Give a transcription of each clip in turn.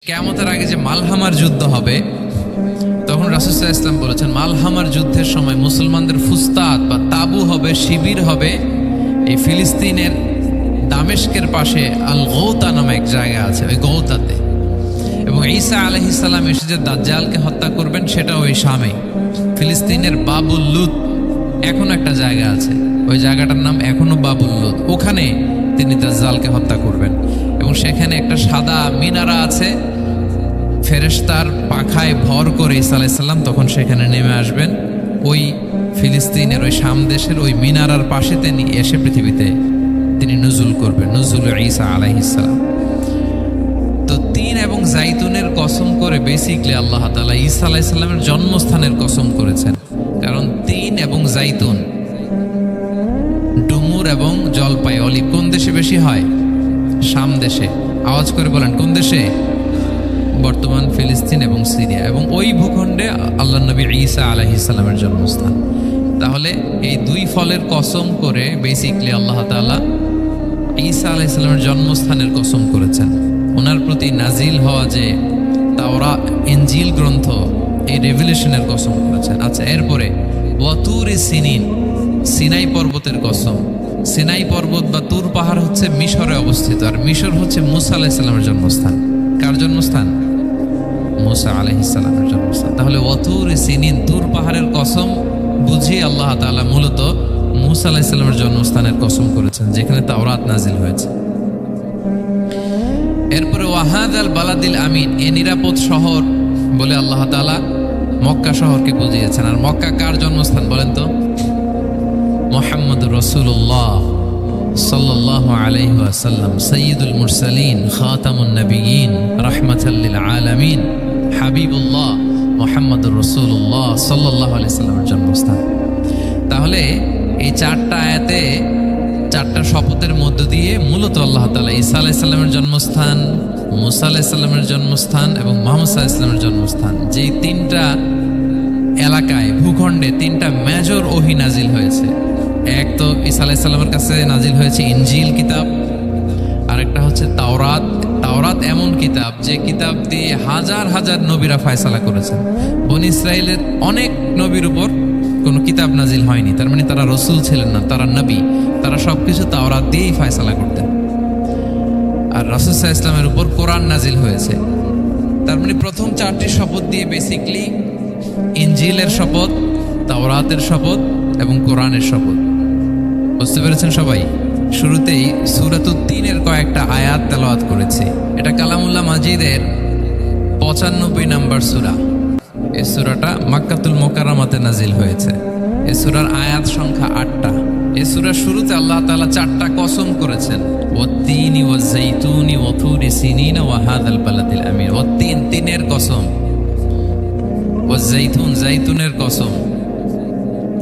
কিয়ামতের আগে যে মালহামার যুদ্ধ হবে, তখন রাসূল সাল্লাল্লাহু আলাইহি ওয়াসাল্লাম বলেছেন মালহামার যুদ্ধের সময় মুসলমানদের ফুস্তাদ বা তাবু হবে, শিবির হবে এই ফিলিস্তিনের দামেস্কের পাশে আল গৌতা নামে এক জায়গা আছে, ওই গৌতাতে। এবং ঈসা আলাইহিস সালাম এসে যে দাজ্জালকে হত্যা করবেন সেটা ওই শামে, ফিলিস্তিনের বাবুল লুদ এখন একটা জায়গা আছে, ওই জায়গাটার নাম এখনো বাবুল লুদ। ওখানে তিনি দাজ্জালকে হত্যা করবেন এবং সেখানে একটা সাদা মিনারা আছে, ফেরেশতার পাখায় ভর করে ঈসা আলাইহিস সালাম তখন সেখানে নেমে আসবেন। ওই ফিলিস্তিনের ওই শাম দেশের ওই মিনারার পাশে তিনি এসে পৃথিবীতে তিনি নুজুল করবেন, নুজুল ঈসা আলাইহিস সালাম। তো তিন এবং জাইতুনের কসম করে বেসিকলি আল্লাহ তাআলা ঈসা আলাইহিস সালামের জন্মস্থানের কসম করেছেন। কারণ তিন এবং জাইতুন, ডুমুর এবং জলপাই, অলিভ কোন দেশে বেশি হয়? শাম দেশে। আওয়াজ করে বলেন কোন দেশে? বর্তমান ফিলিস্তিন এবং সিরিয়া, এবং ওই ভূখণ্ডে আল্লাহ নবী ঈসা আলাইহিস সালামের জন্মস্থান। তাহলে এই দুই ফলের কসম করে বেসিকলি আল্লাহ তাআলা ঈসা আলাইহিস সালামের জন্মস্থানের কসম করেছেন। ওনার প্রতি নাজিল হওয়া যে তাওরাত ইনজিল গ্রন্থ, এই রেভিলেশনের কসম করেছেন। আচ্ছা, এরপরে ওয়াতুরি সিনিন, সিনাই পর্বতের কসম। সিনাই পর্বত বা তুর পাহাড় হচ্ছে মিশরে অবস্থিত, আর মিশর হচ্ছে মুসা আলাইহিস সালামের জন্মস্থান। কার জন্মস্থান? মুসা আলাইহিস সালামের জন্মস্থান। তাহলে ওয়াতুরি সিনিন, তুর পাহাড়ের কসম বুঝিয়ে আল্লাহ তাআলা মূলত মুসা আলাইহিস সালামের জন্মস্থানের কসম করেছেন, যেখানে তাওরাত নাজিল হয়েছে। এরপরে ওয়াহাদাল বালাদিল আমিন, এ নিরাপদ শহর বলে আল্লাহ তাআলা মক্কা শহরকে বুঝিয়েছেন। আর মক্কা কার জন্মস্থান বলেন তো? মুহাম্মদুর রাসূলুল্লাহ সাল্লাল্লাহু আলাইহি ওয়াসাল্লাম, সাইয়্যিদুল মুরসালিন, খাতামুন নবিয়্যিন, রাহমাতাল লিল আলামিন, হাবিবুল্লাহ মুহাম্মদুর রাসূলুল্লাহ সাল্লাল্লাহু আলাইহি ওয়াসাল্লামের জন্মস্থান। তাহলে এই চারটা আয়াতে, চারটা শপথের মধ্য দিয়ে মূলত আল্লাহ তাআলা ঈসা আলাইহিস সালামের জন্মস্থান, মুসা আলাইহিস সালামের জন্মস্থান এবং মুহাম্মদ সাল্লাল্লাহু আলাইহি ওয়াসাল্লামের জন্মস্থান, যে তিনটা এলাকায়, ভূখণ্ডে তিনটা মেজর ওহী নাজিল হয়েছে। এক তো ঈসা আলাইহিস সালামের কাছে নাজিল হয়েছে ইনজিল কিতাব, আরেকটা হচ্ছে তাওরাত। তাওরাত এমন কিতাব যে কিতাব দিয়ে হাজার হাজার নবীরা ফয়সালা করেছেন। বনী ইসরাইলের অনেক নবীর উপর কোনো কিতাব নাজিল হয়নি, তার মানে তারা রসুল ছিলেন না, তারা নবী। তারা সবকিছু তাওরাত দিয়েই ফয়সালা করতেন। আর রাসূল সাল্লাল্লাহু আলাইহি ওয়াসাল্লামের উপর কোরআন নাজিল হয়েছে। তার মানে প্রথম চারটি শপথ দিয়ে বেসিকলি ইনজিলের শপথ, তাওরাতের শপথ এবং কোরআনের শপথ। বুঝতে পেরেছেন সবাই? শুরুতেই সূরাতুত তিনের কয়েকটা আয়াত তেলাওয়াত করেছি। এটা কালামুল্লাহ মাজিদের 95 নম্বর সূরা। এই সূরাটা মক্কাতুল মুকাররমাতে নাজিল হয়েছে। এই সূরার আয়াত সংখ্যা 8টা। এই সূরার শুরুতে আল্লাহ তাআলা 4টা কসম করেছেন, ওয়াত-তিনি ওয়াজ-যাইতুনি ওয়া তুরি সিনিন ওয়া হাযাল বালাদিল আমিন। ওয়াত-তিন, তিনের কসম, ওয়াজ-যাইতুন, যাইতুনের কসম,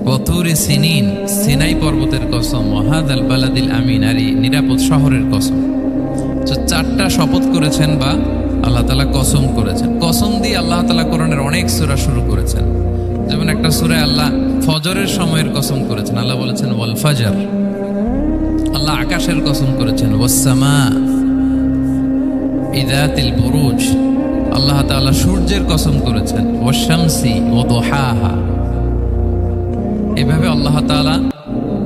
ওয়া তুরি সিনিন, সিনাই পর্বতের কসম, ওয়া হাযাল বালাদিল আমিন, আর এই নিরাপদ শহরের কসম। তো 4টা শপথ করেছেন বা আল্লাহ তাআলা কসম করেছেন। কসম দিয়ে আল্লাহ তাআলা কোরআনের অনেক সূরা শুরু করেছেন। যেমন একটা সূরায় আল্লাহ ফজরের সময়ের কসম করেছেন, আল্লাহ বলেছেন ওয়াল ফাজর। আল্লাহ আকাশের কসম করেছেন ওয়াস সামা ইযাতিল বুরুজ। আল্লাহ তাআলা সূর্যের কসম করেছেন ওয়াশ শামসি ওয়া দুহাহা। এভাবে আল্লাহ তাআলা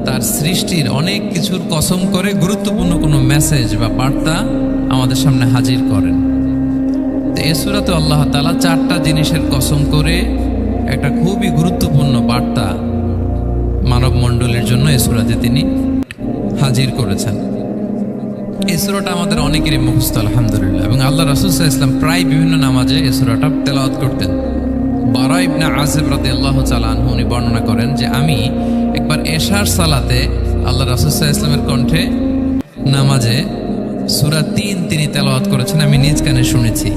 তার সৃষ্টির অনেক কিছুর কসম করে গুরুত্বপূর্ণ কোনো মেসেজ বা বার্তা আমাদের সামনে হাজির করেন। তো এই সূরাতে আল্লাহ তাআলা 4টা জিনিসের কসম করে একটা খুবই গুরুত্বপূর্ণ বার্তা মানব মণ্ডলীর জন্য এই সূরাতে তিনি হাজির করেছেন। এই সূরাটা আমাদের অনেকেরই মুখস্থ আলহামদুলিল্লাহ, এবং আল্লাহ রাসূল সাল্লাল্লাহু আলাইহি ওয়াসাল্লাম প্রায় বিভিন্ন নামাজে এই সূরাটা তেলাওয়াত করতেন। বারা ইবনে আযিব রাদিয়াল্লাহু তাআলা আনহু উনি বর্ণনা করেন যে আমি একবার এশার সালাতে আল্লাহ রাসূল সাল্লাল্লাহু আলাইহি ওয়াসাল্লামের কণ্ঠে নামাজে সূরা 3 তিনি তেলাওয়াত করেছেন, আমি নিজ কানে শুনেছি।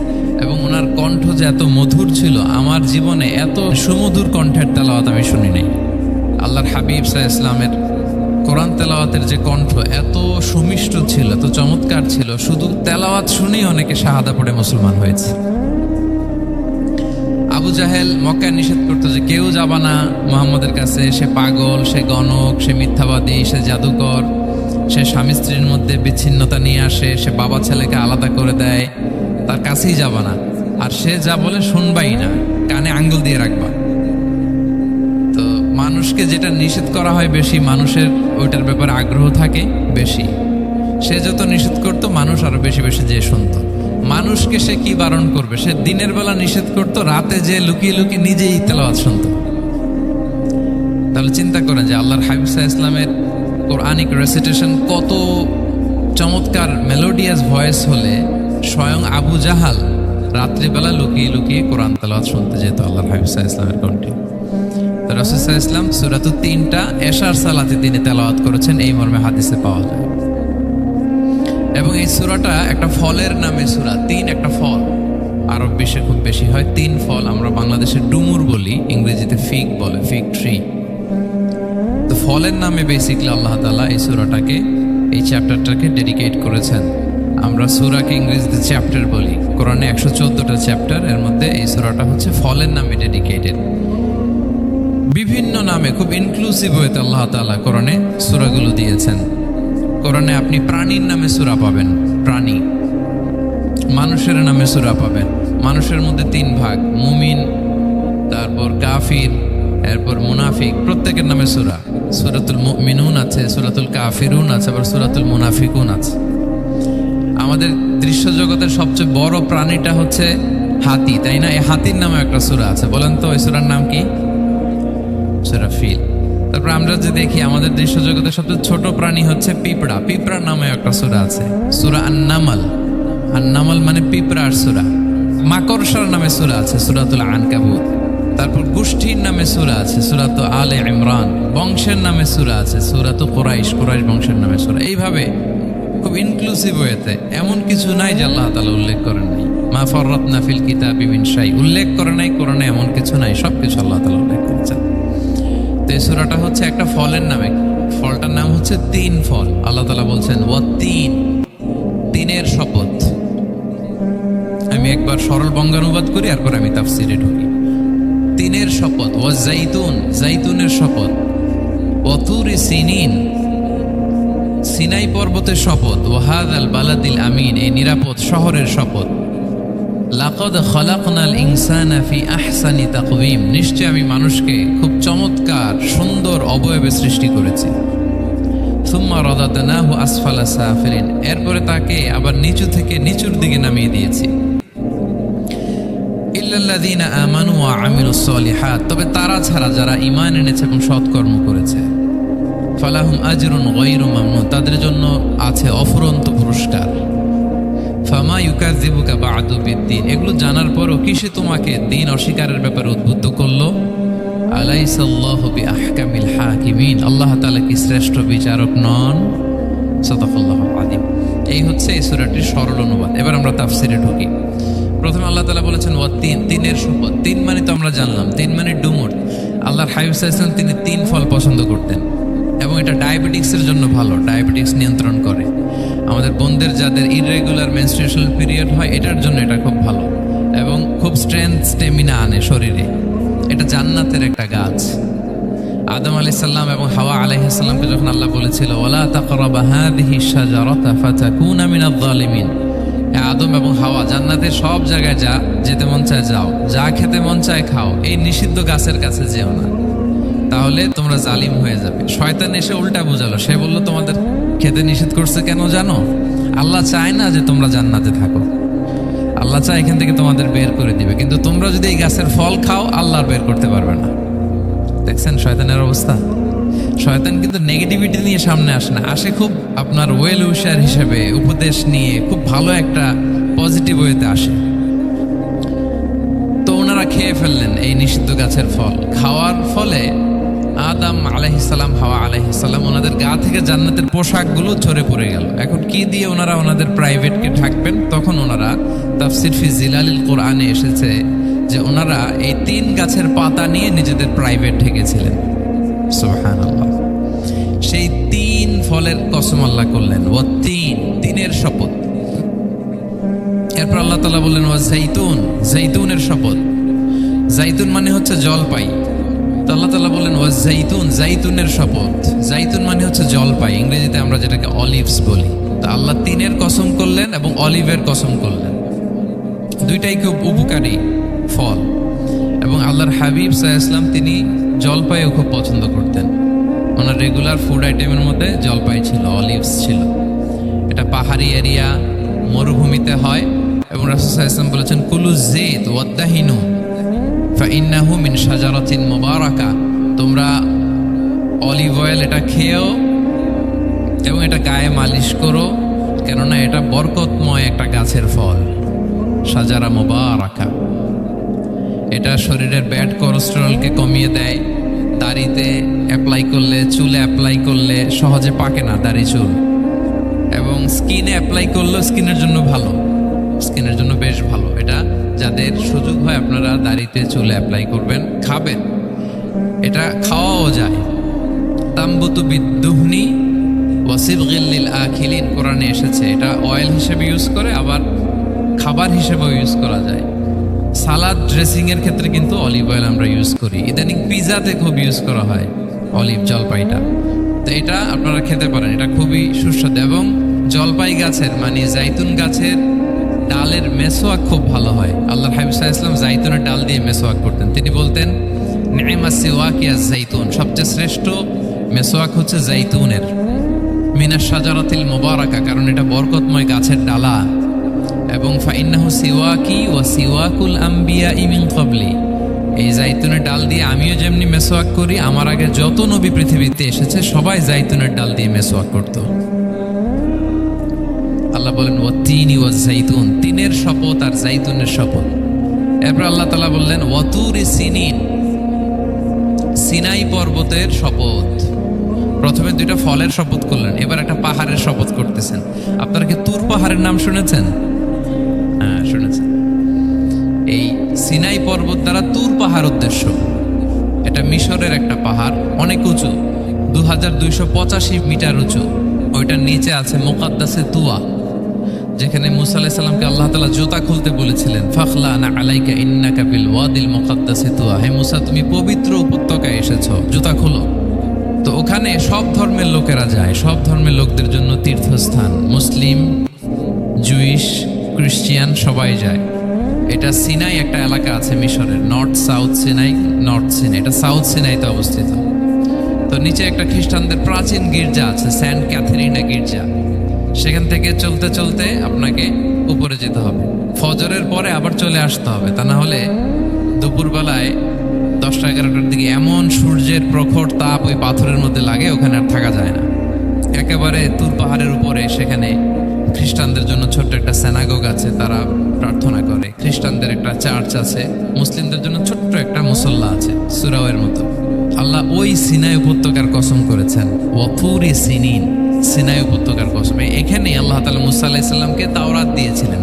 এবং ওনার কণ্ঠ যে এত মধুর ছিল, আমার জীবনে এত সুমধুর কণ্ঠের তেলাওয়াত আমি শুনি নাই। আল্লাহর হাবিব সাল্লাল্লাহু আলাইহি ওয়াসাল্লামের কোরআন তেলাওয়াতের যে কণ্ঠ এত সুমিষ্ট ছিল, এত চমৎকার ছিল, শুধু তেলাওয়াত শুনেই অনেকে শাহাদা পড়ে মুসলমান হয়েছে। আবু জাহেল মক্কায় নিষেধ করতো যে কেউ যাবা না মুহাম্মদের কাছে, সে পাগল, সে গণক, সে মিথ্যাবাদী, সে জাদুকর, সে স্বামী স্ত্রীর মধ্যে বিচ্ছিন্নতা নিয়ে আসে, সে বাবা ছেলেকে আলাদা করে দেয়, তার কাছেই যাবা না, আর সে যা বলে শুনবাই না, কানে আঙ্গুল দিয়ে রাখবা। তো মানুষকে যেটা নিষেধ করা হয় বেশি, মানুষের ওইটার ব্যাপারে আগ্রহ থাকে বেশি। সে যত নিষেধ করতো মানুষ আরো বেশি বেশি যে শুনতো। মানুষকে সে কি বারণ করবে? সে দিনের বেলা নিষেধ করতো, রাতে যে লুকিয়ে লুকিয়ে নিজেই তেলাওয়াত শুনতো। তাহলে চিন্তা করেন যে আল্লাহর হাবিব সাল্লাল্লাহু আলাইহি ওয়াসাল্লামের কোরআনিক রেসিটেশন কত চমৎকার মেলোডিয়াস ভয়েস হলে স্বয়ং আবু জাহাল রাত্রিবেলা লুকিয়ে লুকিয়ে কোরআন তেলাওয়াত শুনতে যেত আল্লাহর হাবিব সাল্লাল্লাহু আলাইহি ওয়াসাল্লামের কণ্ঠে। তো রাসূল সাল্লাল্লাহু আলাইহি ওয়াসাল্লাম সূরাতুত তিনটা এশার সালাতে তিনি তেলাওয়াত করেছেন, এই মর্মে হাদিসে পাওয়া যায়। এবং এই সূরাটা একটা ফলের নামে সূরা। তিন একটা ফল, আরব বিশ্বে খুব বেশি হয়। তিন ফল, আমরা বাংলাদেশে ডুমুর বলি, ইংরেজিতে ফিগ বলে, ফিগ ট্রি। তো ফলের নামে বেসিকলি আল্লাহ তাআলা এই সূরাটাকে, এই চ্যাপ্টারটাকে ডেডিকেট করেছেন। আমরা সূরাকে ইংরেজিতে চ্যাপ্টার বলি। কোরআনে 114টা চ্যাপ্টার, এর মধ্যে এই সূরাটা হচ্ছে ফলের নামে ডেডিকেটেড। বিভিন্ন নামে খুব ইনক্লুসিভ হয়েতে আল্লাহ তাআলা কোরআনে সূরাগুলো দিয়েছেন। কোরআনে আপনি প্রাণীর নামে সূরা পাবেন, প্রাণী। মানুষের নামে সূরা পাবেন। মানুষের মধ্যে তিন ভাগ, মুমিন, তারপর কাফির, এরপর মুনাফিক। প্রত্যেকের নামে সূরা। সূরাতুল মুমিনুন আছে, সূরাতুল কাফিরুন আছে, আবার সূরাতুল মুনাফিকুন আছে। আমাদের দৃশ্য জগতের সবচেয়ে বড় প্রাণীটা হচ্ছে হাতি, তাই না? এই হাতির নামে একটা সূরা আছে। বলেন তো ওই সূরার নাম কি? সূরা ফিল। তারপর আমরা যে দেখি আমাদের দৃশ্য জগতের সবচেয়ে ছোট প্রাণী হচ্ছে পিঁপড়া। পিঁপড়ার নামে একটা সূরা আছে, সূরা আন-নামল। আন-নামল মানে পিঁপড়ার সূরা। মাকড়সার নামে সূরা আছে, সূরাতুল আনকাবুত। তারপর গোষ্ঠীর নামে সূরা আছে, সূরাতুল আলে ইমরান। বংশের নামে সূরা আছে, সূরাতুল কুরাইশ, কুরাইশ বংশের নামে সূরা। এইভাবে খুব ইনক্লুসিভ হয়েছে, এমন কিছু নাই যে আল্লাহ তাআলা উল্লেখ করেন নাই। মা ফাররাতনা ফিল কিতাবি মিন শাই, উল্লেখ করে নাই কোরআনে এমন কিছু নাই, সবকিছু আল্লাহ তাআলা উল্লেখ করেছেন। তো এই সূরাটা হচ্ছে একটা ফলের নামে। ফলটার নাম হচ্ছে তিন ফল। আল্লাহ তাআলা বলছেন ওয়াত-তিন, তিনের শপথ। আমি একবার সরল বঙ্গানুবাদ করি, এরপর আমি তাফসিরে ঢুকি। তিনের শপথ, ওয়াজ-জাইতুন, জাইতুনের শপথ, ওয়াতুরি সিনিন, সিনাই পর্বতের শপথ, ওয়াহাদাল বালাদিল আমিন, এই নিরাপদ শহরের শপথ। লাকাদ খালাকনাল ইনসানা ফি আহসানি তাকওয়িম, নিশ্চয় আমি মানুষকে খুব চমৎকার সুন্দর অবয়বে সৃষ্টি করেছি। সুম্মা রাদাদনাহু আসফালা সাফিলিন, এরপরে তাকে আবার নিচু থেকে নিচুর দিকে নামিয়ে দিয়েছি। ইল্লাল্লাযীনা আমানু ওয়া আমিলুস সলিহাত, তবে তারা ছাড়া যারা ঈমান এনেছে এবং সৎকর্ম করেছে। ফালাহুম আজরুন গায়রু মামনুন, তাদের জন্য আছে অফুরন্ত পুরস্কার। ফামা ইউকাযযিবুকা বা'দু বিদ্দীন, এগুলো জানার পরও কিসে তোমাকে দিন অস্বীকারের ব্যাপারে উদ্বুদ্ধ করলো? আলাইসাল্লাহু বিআহকামিল হাকিমিন, আল্লাহ তাআলা কি শ্রেষ্ঠ বিচারক নন? সাদাকাল্লাহুল আযীম। এই হচ্ছে এই সূরাটির সরল অনুবাদ। এবার আমরা তাফসিরে ঢুকি। প্রথমে আল্লাহ তাআলা বলেছেন ওয়াত-তিন, তিনের শপথ। তিন মানে তো আমরা জানলাম, তিন মানে ডুমুর। আল্লাহর হাবিব সাল্লাল্লাহু আলাইহি ওয়াসাল্লাম তিনি তিন ফল পছন্দ করতেন, এবং এটা ডায়াবেটিক্সের জন্য ভালো, ডায়াবেটিক্স নিয়ন্ত্রণ করে। আমাদের বোনদের যাদের ইররেগুলার মেনস্ট্রুয়েশনাল পিরিয়ড হয়, এটার জন্য এটা খুব ভালো, এবং খুব স্ট্রেংথ, স্টেমিনা আনে শরীরে। এটা জান্নাতের একটা গাছ। আদম আলাইহিস সালাম এবং হাওয়া আলাইহিস সালামকে যখন আল্লাহ বলেছিল ওয়ালা তাকরাবা হাযিহি শাজারাতা ফাতাকুনা মিনাজ জালিমিন, আদম এবং হাওয়া জান্নাতের সব জায়গায় যেতে মন চায় যাও, যা খেতে মন চায় খাও, এই নিষিদ্ধ গাছের কাছে যেও না, তাহলে তোমরা জালিম হয়ে যাবে। শয়তান এসে উল্টা বুঝালো, সে বলল তোমাদের খেতে নিষেধ করছে কেন জানো? আল্লাহ চায় না যে তোমরা জান্নাতে থাকো, আল্লাহ চায় এখান থেকে তোমাদের বের করে দিবে, কিন্তু তোমরা যদি এই গাছের ফল খাও আল্লাহ বের করতে পারবে না। দেখছেন শয়তানের অবস্থা? শয়তান কিন্তু নেগেটিভিটি নিয়ে সামনে আসে না, আসে খুব আপনার ওয়েল উইশার হিসেবে, উপদেশ নিয়ে, খুব ভালো একটা পজিটিভ ওয়েতে আসে। তো ওনারা খেয়ে ফেললেন এই নিষিদ্ধ গাছের ফল। খাওয়ার ফলে আদম আলাইহিস সালাম, হাওয়া আলাইহিস সালাম, ওনাদের গা থেকে জান্নাতের পোশাকগুলো ঝরে পড়ে গেল। এখন কি দিয়ে ওনারা ওনাদের প্রাইভেটকে ঢাকবেন? তখন ওনারা তাফসির ফি জিলালিল কোরআনে এসেছে যে ওনারা এই তিন গাছের পাতা নিয়ে নিজেদের প্রাইভেট ঢেকেছিলেন। সুবহানাল্লাহ। সেই তিন ফলের কসম আল্লাহ করলেন, ও তিন, তিনের শপথ। এরপর আল্লাহ তাআলা বললেন ওয়া জাইতুন, জাইতুনের শপথ। জাইতুন মানে হচ্ছে জলপাই। তো আল্লাহ তাআলা বললেন ওয়া জাইতুন, জাইতুনের শপথ। জাইতুন মানে হচ্ছে জলপাই, ইংরেজিতে আমরা যেটাকে অলিভস বলি। তো আল্লাহ তিনের কসম করলেন এবং অলিভের কসম করলেন। দুইটাই খুব উপকারী ফল। এবং আল্লাহর হাবিব সাল্লাল্লাহু আলাইহি ওয়াসাল্লাম তিনি জলপাইও খুব পছন্দ করতেন। ওনার রেগুলার ফুড আইটেমের মধ্যে জলপাই ছিল, অলিভস ছিল। এটা পাহাড়ি এরিয়া, মরুভূমিতে হয়। এবং রাসূল সাল্লাল্লাহু আলাইহি ওয়াসাল্লাম বলেছেন, কুলু যাইত ওয়াদাহিনু ফাইন্নাহু মিন শাজারাতিন মুবারাকা, তোমরা অলিভ অয়েল এটা খেয়েও এবং এটা গায়ে মালিশ করো, কেননা এটা বরকতময় একটা গাছের ফল, শাজারা মুবারাকা। এটা শরীরের ব্যাড কোলেস্টেরলকে কমিয়ে দেয়। দাড়িতে অ্যাপ্লাই করলে, চুলে অ্যাপ্লাই করলে সহজে পাকে না দাড়ি চুল, এবং স্কিনে অ্যাপ্লাই করলেও স্কিনের জন্য ভালো, স্কিনের জন্য বেশ ভালো। এটা যাদের সুযোগ হয় আপনারা দাড়িতে চুলে অ্যাপ্লাই করবেন, খাবেন। এটা খাওয়াও যায়। তাম্বুতু বিদ্দুহনি ওয়াসিবগিল লিল আখিলিন, কোরআনে এসেছে। এটা অয়েল হিসেবে ইউজ করে, আবার খাবার হিসেবেও ইউজ করা যায়। সালাদ ড্রেসিং এর ক্ষেত্রে কিন্তু অলিভ অয়েল আমরা ইউজ করি। ইদানিং পিজাতে খুব ইউজ করা হয় অলিভ, জলপাইটা। তো এটা আপনারা খেতে পারেন, এটা খুবই সুস্বাদু। এবং জলপাই গাছের মানে জাইতুন গাছের ডালের মেসোয়াক খুব ভালো হয়। আল্লাহর হাবিব সাল্লাল্লাহু আলাইহি ওয়াসাল্লাম জাইতুনের ডাল দিয়ে মেসোয়াক করতেন। তিনি বলতেন, নি'মাস সিওয়াকিয়াজ জাইতুন, সবচেয়ে শ্রেষ্ঠ মেসোয়াক হচ্ছে জাইতুনের, মিনাশ শাজারাতিল মুবারাকা, কারণ এটা বরকতময় গাছের ডালা। এবং ফাইন্নাহু সিওয়াকি ওয়া সিওয়াকুল আম্বিয়া মিন ক্বাবলি, এই জাইতুনের ডাল দিয়ে আমিও যেমনি মেসোয়াক করি, আমার আগে যত নবী পৃথিবীতে এসেছে সবাই জাইতুনের ডাল দিয়ে মেসোয়াক করত। আল্লাহ বলেন ওয়াতিনি ওয়াজ জাইতুন, তিনের শপথ আর জাইতুনের শপথ। এরপর আল্লাহ তাআলা বললেন ওয়াতুরি সিনিন, সিনাই পর্বতের শপথ। প্রথমে দুইটা ফলের শপথ করলেন, এবার একটা পাহাড়ের শপথ করতেছেন। আপনারা কি তুর পাহাড়ের নাম শুনেছেন? হ্যাঁ, শুনেছেন। এই সিনাই পর্বত দ্বারা তুর পাহাড় উদ্দেশ্য। এটা মিশরের একটা পাহাড়, অনেক উঁচু, 2285 মিটার উঁচু। ওইটার নিচে আছে মুকাদ্দাসে তুয়া, যেখানে মুসা আলাইহিস সালামকে আল্লাহ তাআলা জুতা খুলতে বলেছিলেন, ফাখলা না আলাইকা ইন্নাকা বিল ওয়াদিল মুকাদ্দাসে তুয়া, হে মুসা তুমি পবিত্র উপত্যকায় এসেছো, জুতা খুলো। তো ওখানে সব ধর্মের লোকেরা যায়, সব ধর্মের লোকদের জন্য তীর্থস্থান। মুসলিম, জুইশ, খ্রিস্টিয়ান সবাই যায়। এটা সিনাই একটা এলাকা আছে মিশরের, north south Sinai, north Sinai, এটা সাউথ সিনাইতে অবস্থিত। তো নিচে একটা খ্রিস্টানদের প্রাচীন গির্জা আছে, সেন্ট ক্যাথরিনা গির্জা। সেখান থেকে চলতে চলতে আপনাকে উপরে যেতে হবে, ফজরের পরে আবার চলে আসতে হবে, তা না হলে দুপুরবেলায় 10টা-11টার দিকে এমন সূর্যের প্রখর তাপ ওই পাথরের মধ্যে লাগে, ওখানে আর থাকা যায় না। একেবারে তুর পাহাড়ের উপরে সেখানে খ্রিস্টানদের জন্য ছোট্ট একটা সিনাগোগ আছে, তারা প্রার্থনা করে। খ্রিস্টানদের একটা চার্চ আছে, মুসলিমদের জন্য ছোট্ট একটা মুসল্লা আছে, সুরাওয়ের মতো। আল্লাহ ওই সিনাই উপত্যকার কসম করেছেন, ওয়াতুরি সিনিন, সিনাই উপত্যকার কসম। এখানে আল্লাহ তাআলা মুসা আলাইহিস সালামকে তাওরাত দিয়েছিলেন,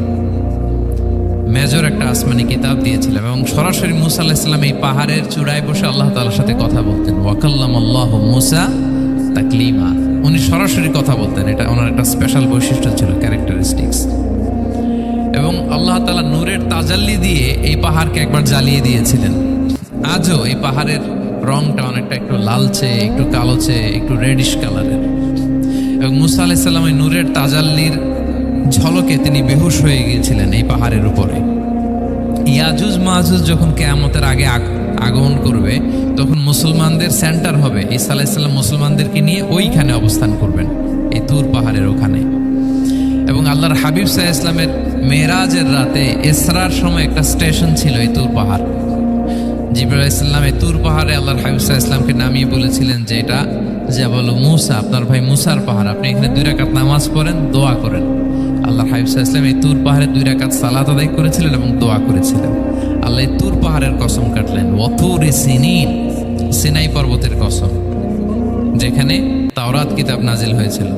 মেজর একটা আসমানি কিতাব দিয়েছিলেন। এবং সরাসরি মুসা আলাইহিস সালাম এই পাহাড়ের চূড়ায় বসে আল্লাহ তাআলার সাথে কথা বলতেন। ওয়া কাল্লামাল্লাহু মুসা তাকলিমা, উনি সরাসরি কথা বলতেন। এটা ওনার একটা স্পেশাল বৈশিষ্ট্য ছিল, ক্যারেক্টারিস্টিক্স। এবং আল্লাহ তাআলা নূরের তাজাল্লি দিয়ে এই পাহাড়কে একবার জ্বালিয়ে দিয়েছিলেন। আজও এই পাহাড়ের রংটা অনেকটা একটু লালচে, একটু কালোচে, একটু রেডিশ কালারের। এবং মুসা আলাইহিস সালাম ওই নূরের তাজাল্লির ঝলকে তিনি বেহুশ হয়ে গিয়েছিলেন এই পাহাড়ের উপরে। ইয়াজুজ মাজুজ যখন কিয়ামতের আগে আগমন করবে, তখন মুসলমানদের সেন্টার হবে। ঈসা আলাইহিস সালাম মুসলমানদেরকে নিয়ে ওইখানে অবস্থান করবেন, এই তুর পাহাড়ের ওখানে। এবং আল্লাহর হাবিব সাল্লাল্লাহু আলাইহি ওয়াসাল্লামের মেরাজের রাতে ইসরার সময় একটা স্টেশন ছিল এই তুর পাহাড়। জিবরাইল আলাইহিস সালাম এই তুর পাহাড়ে আল্লাহর হাবিব সাল্লাল্লাহু আলাইহি ওয়াসাল্লামকে নামিয়ে বলেছিলেন যে এটা জাবাল মুসা, আপনার ভাই মুসার পাহাড়, আপনি এখানে 2 রাকাত নামাজ পড়েন, দোয়া করেন। আল্লাহর হাবিব সাল্লাল্লাহু আলাইহি ওয়াসাল্লাম এই তুর পাহাড়ে 2 রাকাত সালাত আদায় করেছিলেন এবং দোয়া করেছিলেন। আল্লাহ এই তুর পাহাড়ের কসম কাটলেন, ওয়াতুরি সিনিন, সিনাই পর্বতের কসম, যেখানে তাওরাত কিতাব নাজিল হয়েছিল।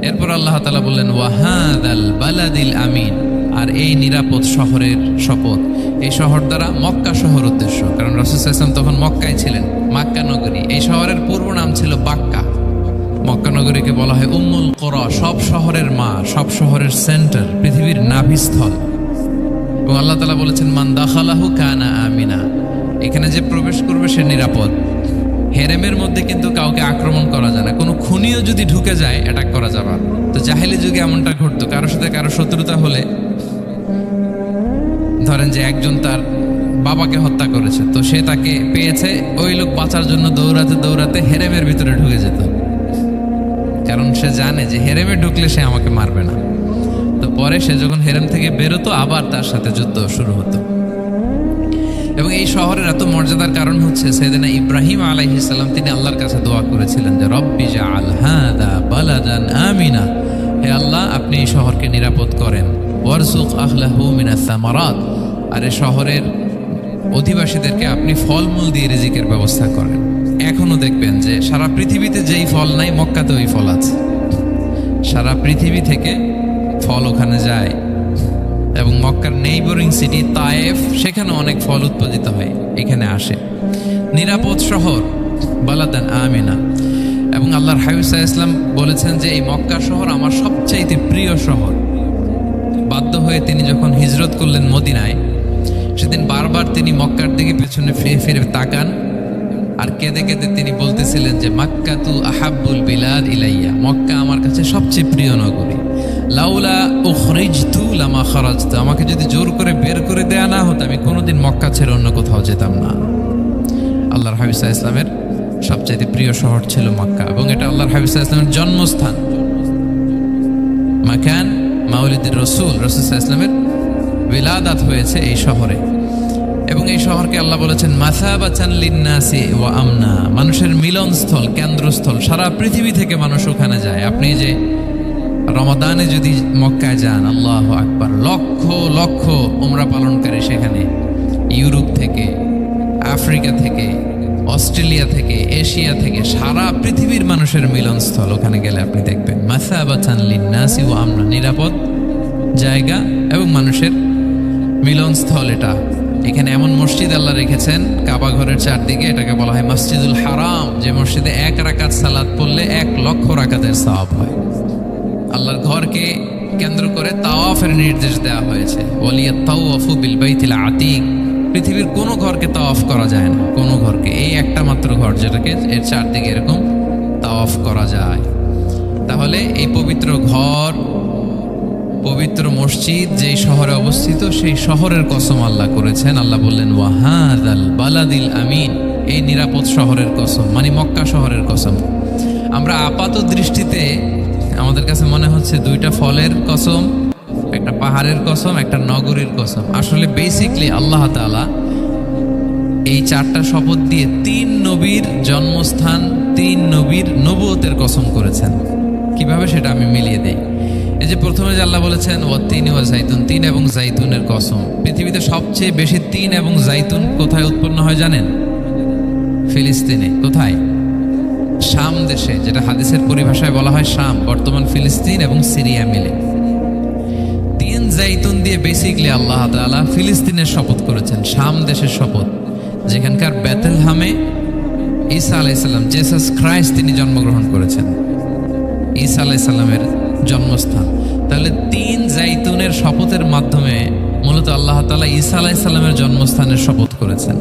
এরপর আল্লাহ তাআলা বললেন ওয়াহাদাল বালাদিল আমিন, আর এই নিরাপদ শহরের শপথ। এই শহর দ্বারা মক্কা শহর উদ্দেশ্য, কারণ রাসূল সাল্লাল্লাহু আলাইহি ওয়াসাল্লাম তখন মক্কায় ছিলেন, মক্কা নগরী। এই শহরের পূর্ব নাম ছিল বাক্কা। মক্কা নগরীকে বলা হয় উম্মুল কুরা, সব শহরের মা, সব শহরের সেন্টার, পৃথিবীর নাভিস্থল। এবং আল্লাহ তাআলা বলেছেন মান দাখালাহু কানা আমিনা, এখানে যে প্রবেশ করবে সে নিরাপদ। হেরেমের মধ্যে কিন্তু কাউকে আক্রমণ করা যায় না, কোনো খুনিও যদি ঢুকে যায় অ্যাটাক করা যাবে। তো জাহেলি যুগে এমনটা ঘটতো, কারোর সাথে কারো শত্রুতা হলে ধরেন যে একজন তার বাবাকে হত্যা করেছে, তো সে তাকে পেয়েছে, ওই লোক বাঁচার জন্য দৌড়াতে দৌড়াতে হেরেমের ভিতরে ঢুকে যেত, কারণ সে জানে যে হেরেমে ঢুকলে সে আমাকে মারবে না। তো পরে সে যখন হেরেম থেকে বেরোতো আবার তার সাথে যুদ্ধ শুরু হতো। এবং এই শহরের এত মর্যাদার কারণ হচ্ছে সাইয়েদনা ইব্রাহিম আলাইহিস সালাম তিনি আল্লাহর কাছে দোয়া করেছিলেন যে রব্বি জাআল হাদা বালাদান আমিনা, হে আল্লাহ আপনি এই শহরকে নিরাপদ করেন, ওয়ারযুক আহলাহু মিনাস সামারাত, আর এই শহরের অধিবাসীদেরকে আপনি ফলমূল দিয়ে রিজিকের ব্যবস্থা করেন। এখনো দেখবেন যে সারা পৃথিবীতে যেই ফল নাই মক্কাতে ওই ফল আছে, সারা পৃথিবী থেকে ফল ওখানে যায়। এবং মক্কার নেইবরিং সিটি তায়েফ, সেখানে অনেক ফল উৎপাদিত হয়, এখানে আসে। নিরাপদ শহর বালাদান আমিনা। এবং আল্লাহর হাবিব সাল্লাল্লাহু আলাইহি ওয়াসাল্লাম বলেছেন যে এই মক্কা শহর আমার সবচাইতে প্রিয় শহর। বাধ্য হয়ে তিনি যখন হিজরত করলেন মদিনায়, সেদিন বারবার তিনি মক্কার দিকে পেছনে ফিরে ফিরে তাকান আর কেঁদে কেঁদে তিনি বলতেছিলেন যে মাক্কাতু আহাব্বুল বিলাদ ইলাইয়া, মক্কা আমার কাছে সবচেয়ে প্রিয় নগরী। লাউলা উখরিজতু লামা খারাজতু, আমাকে যদি জোর করে বের করে দেয়া না হতো আমি কোনোদিন মক্কা ছেড়ে অন্য কোথাও যেতাম না। আল্লাহর হাবিব সাল্লাল্লাহু আলাইহি ওয়াসাল্লামের সবচেয়ে প্রিয় শহর ছিল মক্কা, এবং এটা আল্লাহর হাবিব সাল্লাল্লাহু আলাইহি ওয়াসাল্লামের জন্মস্থান, মাকান মাউলিদির রাসূল। রাসূল সাল্লাল্লাহু আলাইহি ওয়াসাল্লামের বিলাদাত হয়েছে এই শহরে। এবং এই শহরকে আল্লাহ বলেছেন মাসাবাতান লিন্নাসি ওয়া আমনা, মানুষের মিলনস্থল, কেন্দ্রস্থল। সারা পৃথিবী থেকে মানুষ ওখানে যায়। আপনি যে রমাদানে যদি মক্কায় যান, আল্লাহু আকবার, লক্ষ লক্ষ উমরা পালনকারী সেখানে, ইউরোপ থেকে, আফ্রিকা থেকে, অস্ট্রেলিয়া থেকে, এশিয়া থেকে, সারা পৃথিবীর মানুষের মিলনস্থল। ওখানে গেলে আপনি দেখবেন মাসাবাতান লিন্নাসি ওয়া আমনা, নিরাপদ জায়গা এবং মানুষের মিলনস্থল এটা। এখানে এমন মসজিদ আল্লাহ রেখেছেন কাবা ঘরের চারদিকে, এটাকে বলা হয় মসজিদুল হারাম, যে মসজিদে 1 রাকাত সালাত পড়লে 1 লক্ষ রাকাতের সওয়াব হয়। আল্লাহর ঘরকে কেন্দ্র করে তাওয়াফের নির্দেশ দেওয়া হয়েছে, ওয়ালিয়াত তাওয়াফু বিল বাইতিল আতিক, পৃথিবীর কোনো ঘরকে তাওয়াফ করা যায় না, কোনো ঘরকে, এই একটা মাত্র ঘর যেটাকে এর চারদিকে এরকম তাওয়াফ করা যায়। তাহলে এই পবিত্র ঘর, পবিত্র মসজিদ যেই শহরে অবস্থিত, সেই শহরের কসম আল্লাহ করেছেন। আল্লাহ বললেন ওয়াহাদাল বালাদিল আমিন, এই নিরাপদ শহরের কসম, মানে মক্কা শহরের কসম। আমরা আপাত দৃষ্টিতে আমাদের কাছে মনে হচ্ছে দুইটা ফলের কসম, একটা পাহাড়ের কসম, একটা নগরীর কসম। আসলে বেসিকলি আল্লাহ তাআলা এই 4টা শপথ দিয়ে 3 নবীর জন্মস্থান, 3 নবীর নবুয়তের কসম করেছেন। কিভাবে সেটা আমি মিলিয়ে দেই। এই যে প্রথমে যে আল্লাহ বলেছেন ওয়াত্তিনি ওয়া জাইতুন, 3 এবং জাইতুনের কসম। পৃথিবীতে সবচেয়ে বেশি 3 এবং জাইতুন কোথায় উৎপন্ন হয় জানেন? ফিলিস্তিনে। কোথায়? শাম দেশে, যেটা হাদিসের পরিভাষায় বলা হয় শাম, বর্তমান ফিলিস্তিন এবং সিরিয়া মিলে। 3 জাইতুন দিয়ে বেসিকলি আল্লাহ তাআলা ফিলিস্তিনের শপথ করেছেন, শাম দেশের শপথ, যেখানকার বেথলেহেমে ঈসা আলাইহিস সালাম, জেসাস ক্রাইস্ট, তিনি জন্মগ্রহণ করেছেন, ঈসা আলাইহিস সালামের জন্মস্থান। তাহলে 3 জাইতুনের শপথের মাধ্যমে মূলত আল্লাহ তাআলা ঈসা আলাইহিস সালামের জন্মস্থানের শপথ করেছেন,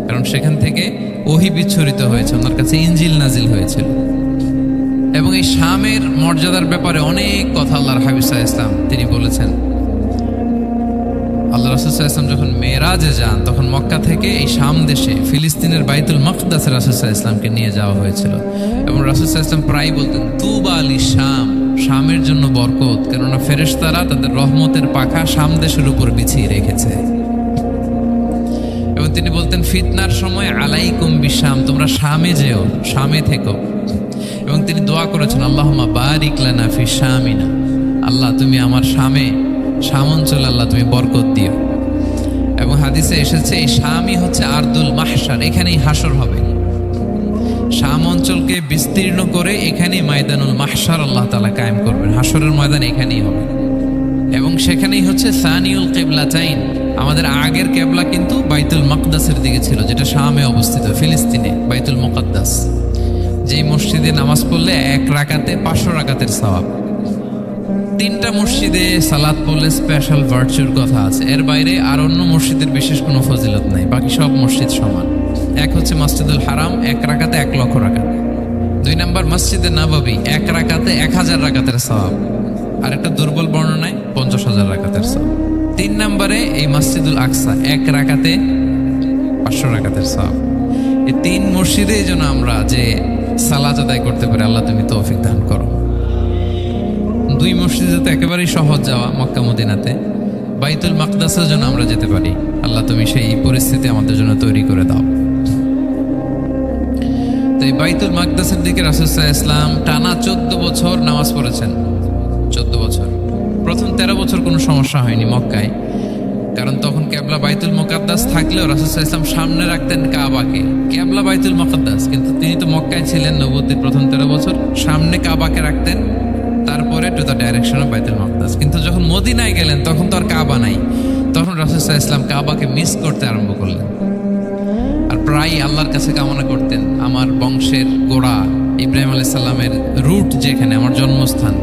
কারণ সেখান থেকে ওহী বিচ্ছুরিত হয়েছে, ওনার কাছে ইনজিল নাজিল হয়েছিল। এবং এই শামের মর্যাদার ব্যাপারে অনেক কথা আল্লাহর হাবিব সাল্লাল্লাহু আলাইহি ওয়াসাল্লাম তিনি বলেছেন। আল্লাহ রাসূল সাল্লাল্লাহু আলাইহি ওয়াসাল্লাম যখন মেরাজে যান, তখন মক্কা থেকে এই শাম দেশে ফিলিস্তিনের বাইতুল মাকদাসে রাসূল সাল্লাল্লাহু আলাইহি ওয়াসাল্লামকে নিয়ে যাওয়া হয়েছিল। এবং রাসূল সাল্লাল্লাহু আলাইহি ওয়াসাল্লাম প্রায় বলতেন তুবা লিশ শাম, শামের জন্য বরকত, কেননা ফেরেশতারা তাদের রহমতের পাখা শাম দেশের উপর বিছিয়ে রেখেছে। এবং তিনি বলতেন ফিতনার সময় আলাইকুম বিশাম, তোমরা শামে যেও, শামে থেকো। এবং তিনি দোয়া করেছেন আল্লাহুম্মা বারিক লানা ফি শামিনা, আল্লাহ তুমি আমার শামে, শাম অঞ্চলে আল্লাহ তুমি বরকত দিও। এবং হাদিসে এসেছে এই শামই হচ্ছে আরদুল মাহশার, এখানেই হাসর হবে। শাম অঞ্চলকে বিস্তীর্ণ করে এখানেই ময়দানুল মাহশার আল্লাহ তাআলা কায়েম করবেন, হাসরের ময়দান এখানেই হবে। এবং সেখানেই হচ্ছে সানিউল কিবলাতাইন, আমাদের আগের কেবলা কিন্তু বাইতুল মাকদাসের দিকে ছিল, যেটা শামে অবস্থিত, ফিলিস্তিনে বাইতুল মুকাদ্দাস, যেই মসজিদে নামাজ পড়লে 1 রাকাতে 500 রাকাতের সওয়াব। 3টা মসজিদে সালাত পড়লে স্পেশাল ভার্চুর কথা আছে, এর বাইরে আর অন্য মসজিদের বিশেষ কোনো ফজিলত নাই, বাকি সব মসজিদ সমান। এক হচ্ছে মসজিদুল হারাম, 1 রাকাতে 1 লক্ষ রাকাত। 2 নম্বর মসজিদে নববী, 1 রাকাতে 1000 রাকাতের সওয়াব। আর একটা দুর্বল বর্ণনায় 50,000 রাকাতের সওয়াব। 3 নম্বরে এই মসজিদুল আকসা, 1 রাকাতে 500 রাকাতের সওয়াব। এই 3 মসজিদে যেন আমরা যে সালাত আদায় করতে পারি, আল্লাহ তুমি তৌফিক দান করো। 2 মসজিদে তো একেবারেই সহজ যাওয়া, মক্কা মদিনাতে। বাইতুল মাকদাসের জন্য আমরা যেতে পারি, আল্লাহ তুমি সেই পরিস্থিতি আমাদের জন্য তৈরি করে দাও। তো এই বাইতুল মাকদাসের দিকে রাসূল সাল্লাল্লাহু আলাইহি ওয়াসাল্লাম টানা 14 বছর নামাজ পড়েছেন। 14 বছর। প্রথম 13 বছর কোনো সমস্যা হয়নি মক্কায়, কারণ তখন কেবলা বাইতুল মুকাদ্দাস থাকলেও রাসূল সাল্লাল্লাহু আলাইহি ওয়াসাল্লাম সামনে রাখতেন কাবাকে। কেবলা বাইতুল মুকাদ্দাস, কিন্তু তিনি তো মক্কায় ছিলেন নবুয়তের প্রথম 13 বছর, সামনে কাবাকে রাখতেন, তারপরে টু দ্য ডাইরেকশন অফ বাইতুল মুকাদ্দাস। কিন্তু যখন মদিনায় গেলেন তখন তো আর কাবা নাই, তখন রাসূল সাল্লাল্লাহু আলাইহি ওয়াসাল্লাম কাবাকে মিস করতে আরম্ভ করলেন। আর প্রায় আল্লাহর কাছে কামনা করতেন, আমার বংশের গোড়া ইব্রাহিম আলাইহিস সালামের রুট যেখানে, আমার জন্মস্থান,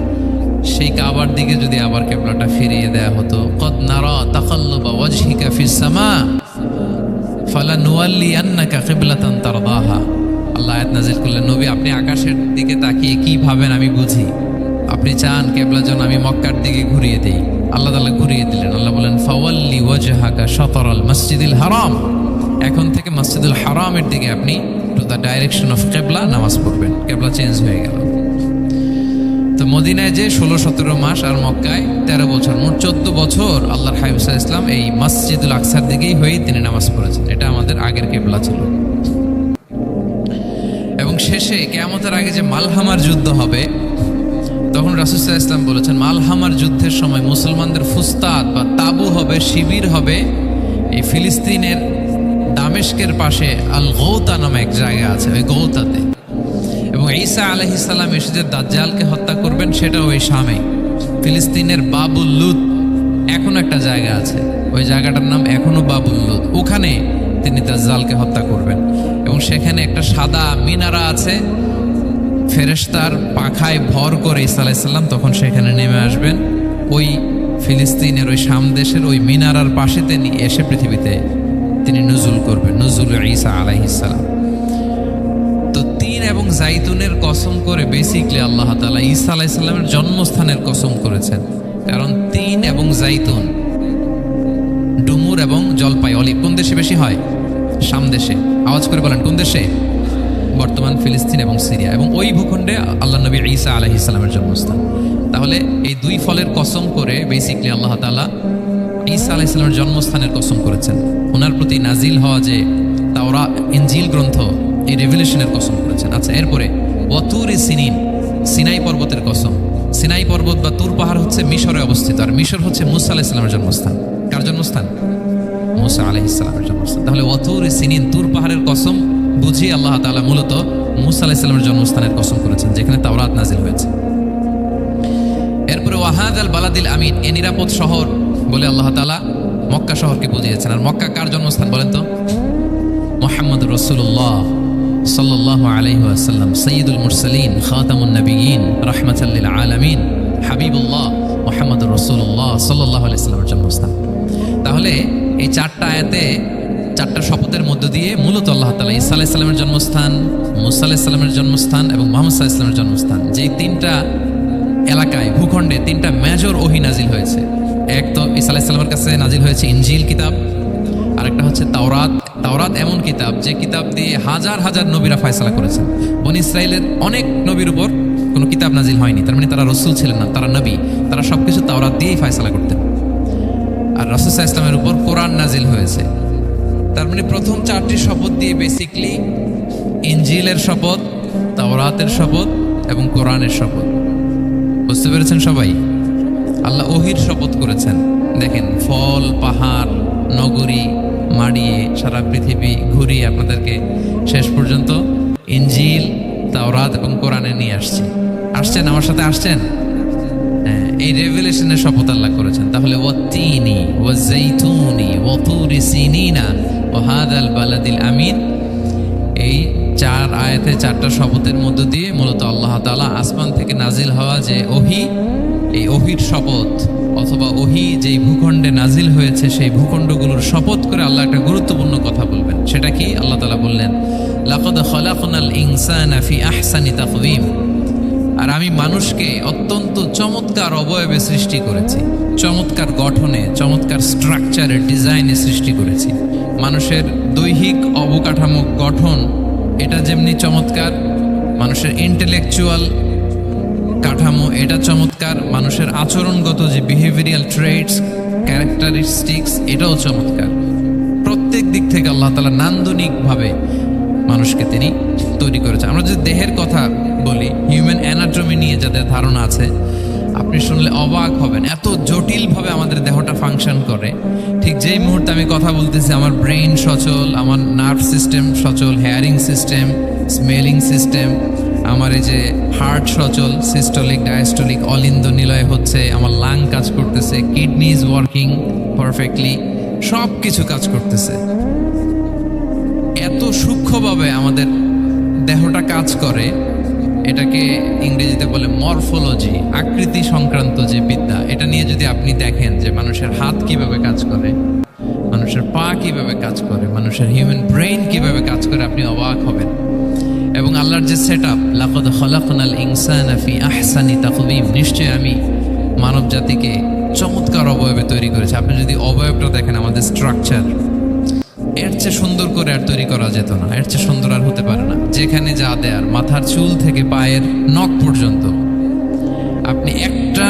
সেই কাবার দিকে যদি আবার কিবলাটা ফিরিয়ে দেয়া হতো। কদ নারা তাকাল্লুবা ওয়াজহিকা ফিস সামা ফালানুওয়াল্লিয়ান্নাকা কিবলাতান তারদাহা। আল্লাহ আয়াত নাযিল করলেন, নবী আপনি আকাশের দিকে তাকিয়ে কি ভাবেন আমি বুঝি। আপনি চান কিবলা যেন আমি মক্কার দিকে ঘুরিয়ে দেই, আল্লাহ তাআলা ঘুরিয়ে দিলেন। আল্লাহ বলেন, ফাওয়াল্লি ওয়াজহাকা শাতরাল মসজিদিল হারাম, এখন থেকে মসজিদুল হারামের দিকে আপনি টু দ্য ডাইরেকশন অফ কিবলা নামাজ পড়বেন। কিবলা চেঞ্জ হয়ে গেল। তো মদিনায় যে 16-17 মাস, আর মক্কায় 13 বছর, মোট 14 বছর আল্লাহর হাবিব সাল্লাল্লাহু আলাইহি ওয়াসাল্লাম এই মসজিদুল আকসার দিকেই হয়েই তিনি নামাজ পড়েছেন। এটা আমাদের আগের কিবলা ছিল। এবং শেষে কিয়ামতের আগে যে মালহামার যুদ্ধ হবে, তখন রাসূল সাল্লাল্লাহু আলাইহি ওয়াসাল্লাম বলেছেন, মালহামার যুদ্ধের সময় মুসলমানদের ফুস্তাদ বা তাবু হবে, শিবির হবে এই ফিলিস্তিনের দামেস্কের পাশে আল গৌতা নামে এক জায়গা আছে, ওই গৌতাতে। এবং ঈসা আলাইহিস সালাম এসে যে দাজ্জালকে হত্যা করবেন, সেটা ওই শামে ফিলিস্তিনের বাবুল লুদ এখন একটা জায়গা আছে, ওই জায়গাটার নাম এখনো বাবুল লুদ। ওখানে তিনি দাজ্জালকে হত্যা করবেন। এবং সেখানে একটা সাদা মিনারা আছে, ফেরেশতার পাখায় ভর করে ঈসা আলাইহিস সালাম তখন সেখানে নেমে আসবেন। ওই ফিলিস্তিনের ওই শাম দেশের ওই মিনারার পাশে তিনি এসে পৃথিবীতে তিনি নুজুল করবেন, নুজুল ঈসা আলাইহিস সালাম। তো 3 এবং জাইতুনের কসম করে বেসিকলি আল্লাহ তাআলা ঈসা আলাইহিস সালামের জন্মস্থানের কসম করেছেন। কারণ 3 এবং জাইতুন, ডুমুর এবং জলপাই, অলিভ কোন দেশে বেশি হয়? শাম দেশে। আওয়াজ করে বলেন কোন দেশে? বর্তমান ফিলিস্তিন এবং সিরিয়া। এবং ওই ভূখণ্ডে আল্লাহ নবী ঈসা আলাইহিস সালামের জন্মস্থান। তাহলে এই 2 ফলের কসম করে বেসিকলি আল্লাহ তাআলা ঈসা আলাইহিস সালামের জন্মস্থানের কসম করেছেন। ওনার প্রতি নাজিল হওয়া যে তাওরাত, ইনজিল গ্রন্থ, এই রেভেলেশনের কসম করেছেন। আচ্ছা, এরপরে ওয়াতুরি সিনিন, সিনাই পর্বতের কসম। সিনাই পর্বত বা তুর পাহাড় হচ্ছে মিশরে অবস্থিত, আর মিশর হচ্ছে মুসা আলাইহিস সালামের জন্মস্থান। কার জন্মস্থান? মুসা আলাইহিস সালামের জন্মস্থান। তাহলে ওয়াতুরি সিনিন, তুর পাহাড়ের কসম বুঝিয়ে আল্লাহ তাআলা মূলত মুসা আলাইহিস সালামের জন্মস্থানের কসম করেছেন, যেখানে তাওরাত নাজিল হয়েছে। এরপরে ওয়াহাদাল বালাদিল আমিন, এ নিরাপদ শহর বলে আল্লাহ তাআলা মক্কা শহরকে বুঝিয়েছেন। আর মক্কা কার জন্মস্থান বলেন তো? মুহাম্মদুর রাসূলুল্লাহ সাল্লাল্লাহু আলাইহি ওয়াসাল্লাম, সাইয়্যিদুল মুরসালিন, খাতামুন নবিয়্যিন, রাহমাতাল লিল আলামিন, হাবিবুল্লাহ মুহাম্মদুর রাসূলুল্লাহ সাল্লাল্লাহু আলাইহি ওয়াসাল্লামের জন্মস্থান। তাহলে এই 4টা আয়াতে, 4টা শপথের মধ্য দিয়ে মূলত আল্লাহ তাআলা ঈসা আলাইহিস সালামের জন্মস্থান, মুসা আলাইহিস সালামের জন্মস্থান এবং মুহাম্মদ সাল্লাল্লাহু আলাইহি ওয়াসাল্লামের জন্মস্থান, যেই 3টা এলাকায়, ভূখণ্ডে 3টা মেজর ওহী নাজিল হয়েছে। এক তো ঈসা আলাইহিস সালামের কাছে নাজিল হয়েছে ইনজিল কিতাব, আরেকটা হচ্ছে তাওরাত। তাওরাত এমন কিতাব যে কিতাব দিয়ে হাজার হাজার নবীরা ফয়সালা করেছেন। বনী ইসরাইলের অনেক নবীর উপর কোনো কিতাব নাজিল হয়নি, তার মানে তারা রাসূল ছিলেন না, তারা নবী, তারা সবকিছু তাওরাত দিয়েই ফয়সালা করতেন। আর রাসূল সাল্লাল্লাহু আলাইহি ওয়াসাল্লামের উপর কোরআন নাজিল হয়েছে। তার মানে প্রথম 4টি শপথ দিয়ে বেসিকলি ইনজিলের শপথ, তাওরাতের শপথ এবং কোরআনের শপথ। বুঝতে পেরেছেন সবাই? আল্লাহ ওহীর শপথ করেছেন। দেখেন, ফল, পাহাড়, নগরী মাড়িয়ে সারা পৃথিবী ঘুরিয়ে আপনাদেরকে শেষ পর্যন্ত ইনজিল, তাওরাত এবং কোরআনে নিয়ে আসছেন। আমার সাথে আসছেন? হ্যাঁ, এই রেভেলেশনের শপথ আল্লাহ করেছেন। তাহলে ওয়াতিনি ওয়াজাইতুনি ওয়াতুরি সিনিনা ওয়া হাদাল বালাদিল আমিন, এই 4 আয়াতে 4টা শপথের মধ্য দিয়ে মূলত আল্লাহ তাআলা আসমান থেকে নাজিল হওয়া যে ওহী, এই ওহীর শপথ অথবা ওহী যেই ভূখণ্ডে নাজিল হয়েছে সেই ভূখণ্ডগুলোর শপথ করে আল্লাহ একটা গুরুত্বপূর্ণ কথা বলবেন। সেটা কি? আল্লাহ তাআলা বললেন, লাকাদ খালাকনাল ইনসানা ফি আহসানি তাকওয়িম, আর আমি মানুষকে অত্যন্ত চমৎকার অবয়বে সৃষ্টি করেছি, চমৎকার গঠনে, চমৎকার স্ট্রাকচারে, ডিজাইনে সৃষ্টি করেছি। মানুষের দৈহিক অবকাঠামো গঠন এটা যেমনি চমৎকার, মানুষের ইন্টেলেকচুয়াল কাঠামো এটা চমৎকার, মানুষের আচরণগত যে বিহেভিয়ারাল ট্রেটস, ক্যারেক্টারিস্টিক্স এটাও চমৎকার। প্রত্যেক দিক থেকে আল্লাহ তাআলা নান্দনিকভাবে মানুষকে তিনি তৈরি করেছে। আমরা যদি দেহের কথা বলি, হিউম্যান অ্যানাটমি নিয়ে যাদের ধারণা আছে, আপনি শুনলে অবাক হবেন এত জটিলভাবে আমাদের দেহটা ফাংশন করে। ঠিক যেই মুহূর্তে আমি কথা বলতেছি আমার ব্রেইন সচল, আমার নার্ভ সিস্টেম সচল, হেয়ারিং সিস্টেম, স্মেলিং সিস্টেম, আমার এই যে হার্ট সচল, সিস্টোলিক ডায়াস্টোলিক অলিন্দ নিলয় হচ্ছে, আমার লাং কাজ করতেছে, কিডনি ইজ ওয়ার্কিং পারফেক্টলি, সব কিছু কাজ করতেছে। এত সূক্ষ্মভাবে আমাদের দেহটা কাজ করে, এটাকে ইংরেজিতে বলে মরফোলজি, আকৃতি সংক্রান্ত যে বিদ্যা। এটা নিয়ে যদি আপনি দেখেন যে মানুষের হাত কিভাবে কাজ করে, মানুষের পা কিভাবে কাজ করে, মানুষের হিউম্যান ব্রেইন কিভাবে কাজ করে, আপনি অবাক হবেন। এবং আল্লাহর যে সেট আপ, লাকাদ খালাকনাল ইনসানা ফি আহসানি তাকওয়িম, নিশ্চয়ই আমি মানব জাতিকে চমৎকার অবয়বে তৈরি করেছি। আপনি যদি অবয়বটা দেখেন, আমাদের স্ট্রাকচার, এর চেয়ে সুন্দর করে আর তৈরি করা যেত না, এর চেয়ে সুন্দর আর হতে পারে না। যেখানে যা দেয়ার, মাথার চুল থেকে পায়ের নখ পর্যন্ত, আপনি একটা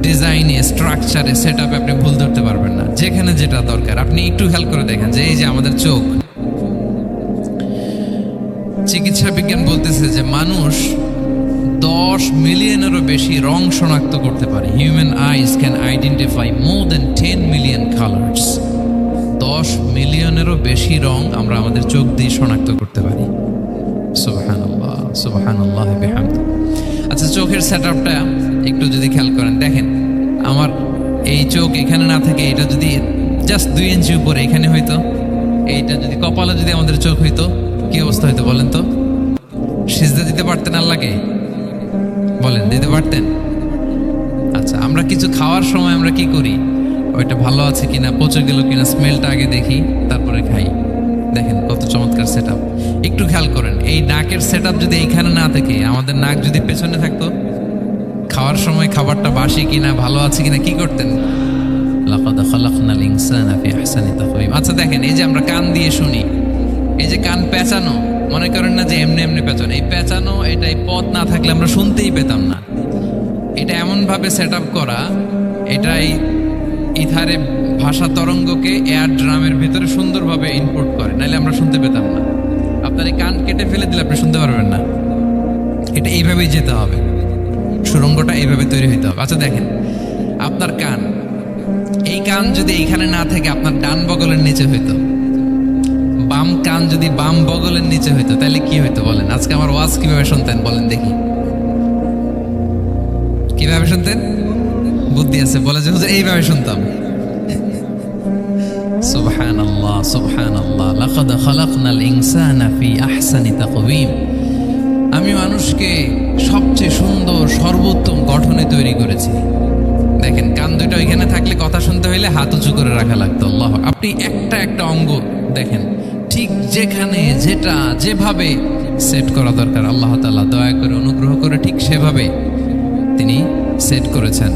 ডিজাইনে, স্ট্রাকচারে, সেট আপে আপনি ভুল ধরতে পারবেন না। যেখানে যেটা দরকার, আপনি একটু খেয়াল করে দেখেন যে এই যে আমাদের চোখ, চিকিৎসা বিজ্ঞান বলতেছে যে মানুষ 10 মিলিয়নেরও বেশি রং শনাক্ত করতে পারে। Human eyes can identify more than 10 million colours. 10 মিলিয়নেরও বেশি রং আমরা আমাদের চোখ দিয়ে শনাক্ত করতে পারি। সুবহানাল্লাহ, সুবহানাল্লাহ বিহামদি। আচ্ছা, চোখের সেটআপটা একটু যদি খেয়াল করেন, দেখেন আমার এই চোখ এখানে না থাকে, এটা যদি জাস্ট 2 ইঞ্চি উপরে এখানে হইতো, এইটা যদি কপালে যদি আমাদের চোখ হইতো, কি অবস্থা হইতো বলেন তো? সিজদা দিতে পারতেন আল্লাহকে? বলেন, দিতে পারতেন? আচ্ছা, আমরা কিছু খাওয়ার সময় আমরা কি করি? ওইটা ভালো আছে কিনা, পচে গেল কিনা, স্মেলটা আগে দেখি, তারপরে খাই। দেখেন কত চমৎকার সেট আপ। একটু খেয়াল করেন, এই নাকের সেট আপ যদি এইখানে না থাকে, আমাদের নাক যদি পেছনে থাকতো, খাওয়ার সময় খাবারটা বাসি কিনা, ভালো আছে কিনা কি করতেন? লাকাদ খালাকনাল ইনসানা ফি আহসানি তাকওয়িম। আচ্ছা দেখেন, এই যে আমরা কান দিয়ে শুনি, এই যে কান পেঁচানো, মনে করেন না যে এমনি এমনি পেঁচানো, এই পেঁচানো, এটাই পথ না থাকলে আমরা শুনতেই পেতাম না। এটা এমনভাবে সেট আপ করা, এটাই ইথারে ভাষা তরঙ্গকে এয়ার ড্রামের ভিতরে সুন্দরভাবে ইনপুট করে, নাহলে আমরা শুনতে পেতাম না। আপনার এই কান কেটে ফেলে দিলে আপনি শুনতে পারবেন না। এটা এইভাবেই যেতে হবে, সুরঙ্গটা এইভাবে তৈরি হইতে হবে। আচ্ছা দেখেন, আপনার কান, এই কান যদি এইখানে না থেকে আপনার ডান বগলের নিচে হইতো, বাম কান যদি বাম বগলের নিচে হইতো, তাহলে কি হইতো বলেন? আজকে আমার ওয়াজ কিভাবে শুনতেন বলেন দেখি, কিভাবে শুনতেন? বুদ্ধি আছে বলে যে হুজুর এইভাবে শুনতাম। সুবহানাল্লাহ, সুবহানাল্লাহ, লাকাদ খালাকনাল ইনসানা ফি আহসানি তাকওয়িম। আমি মানুষকে সবচেয়ে সুন্দর, সর্বোত্তম গঠনে তৈরি করেছি। দেখেন, কান দুটো ওইখানে থাকলে কথা শুনতে হইলে হাত উঁচু করে রাখা লাগতো। আল্লাহ, আপনি একটা একটা অঙ্গ দেখেন, ঠিক যেখানে যেটা যেভাবে সেট করা দরকার, আল্লাহ তাআলা দয়া করে, অনুগ্রহ করে ঠিক সেভাবে তিনি সেট করেছেন।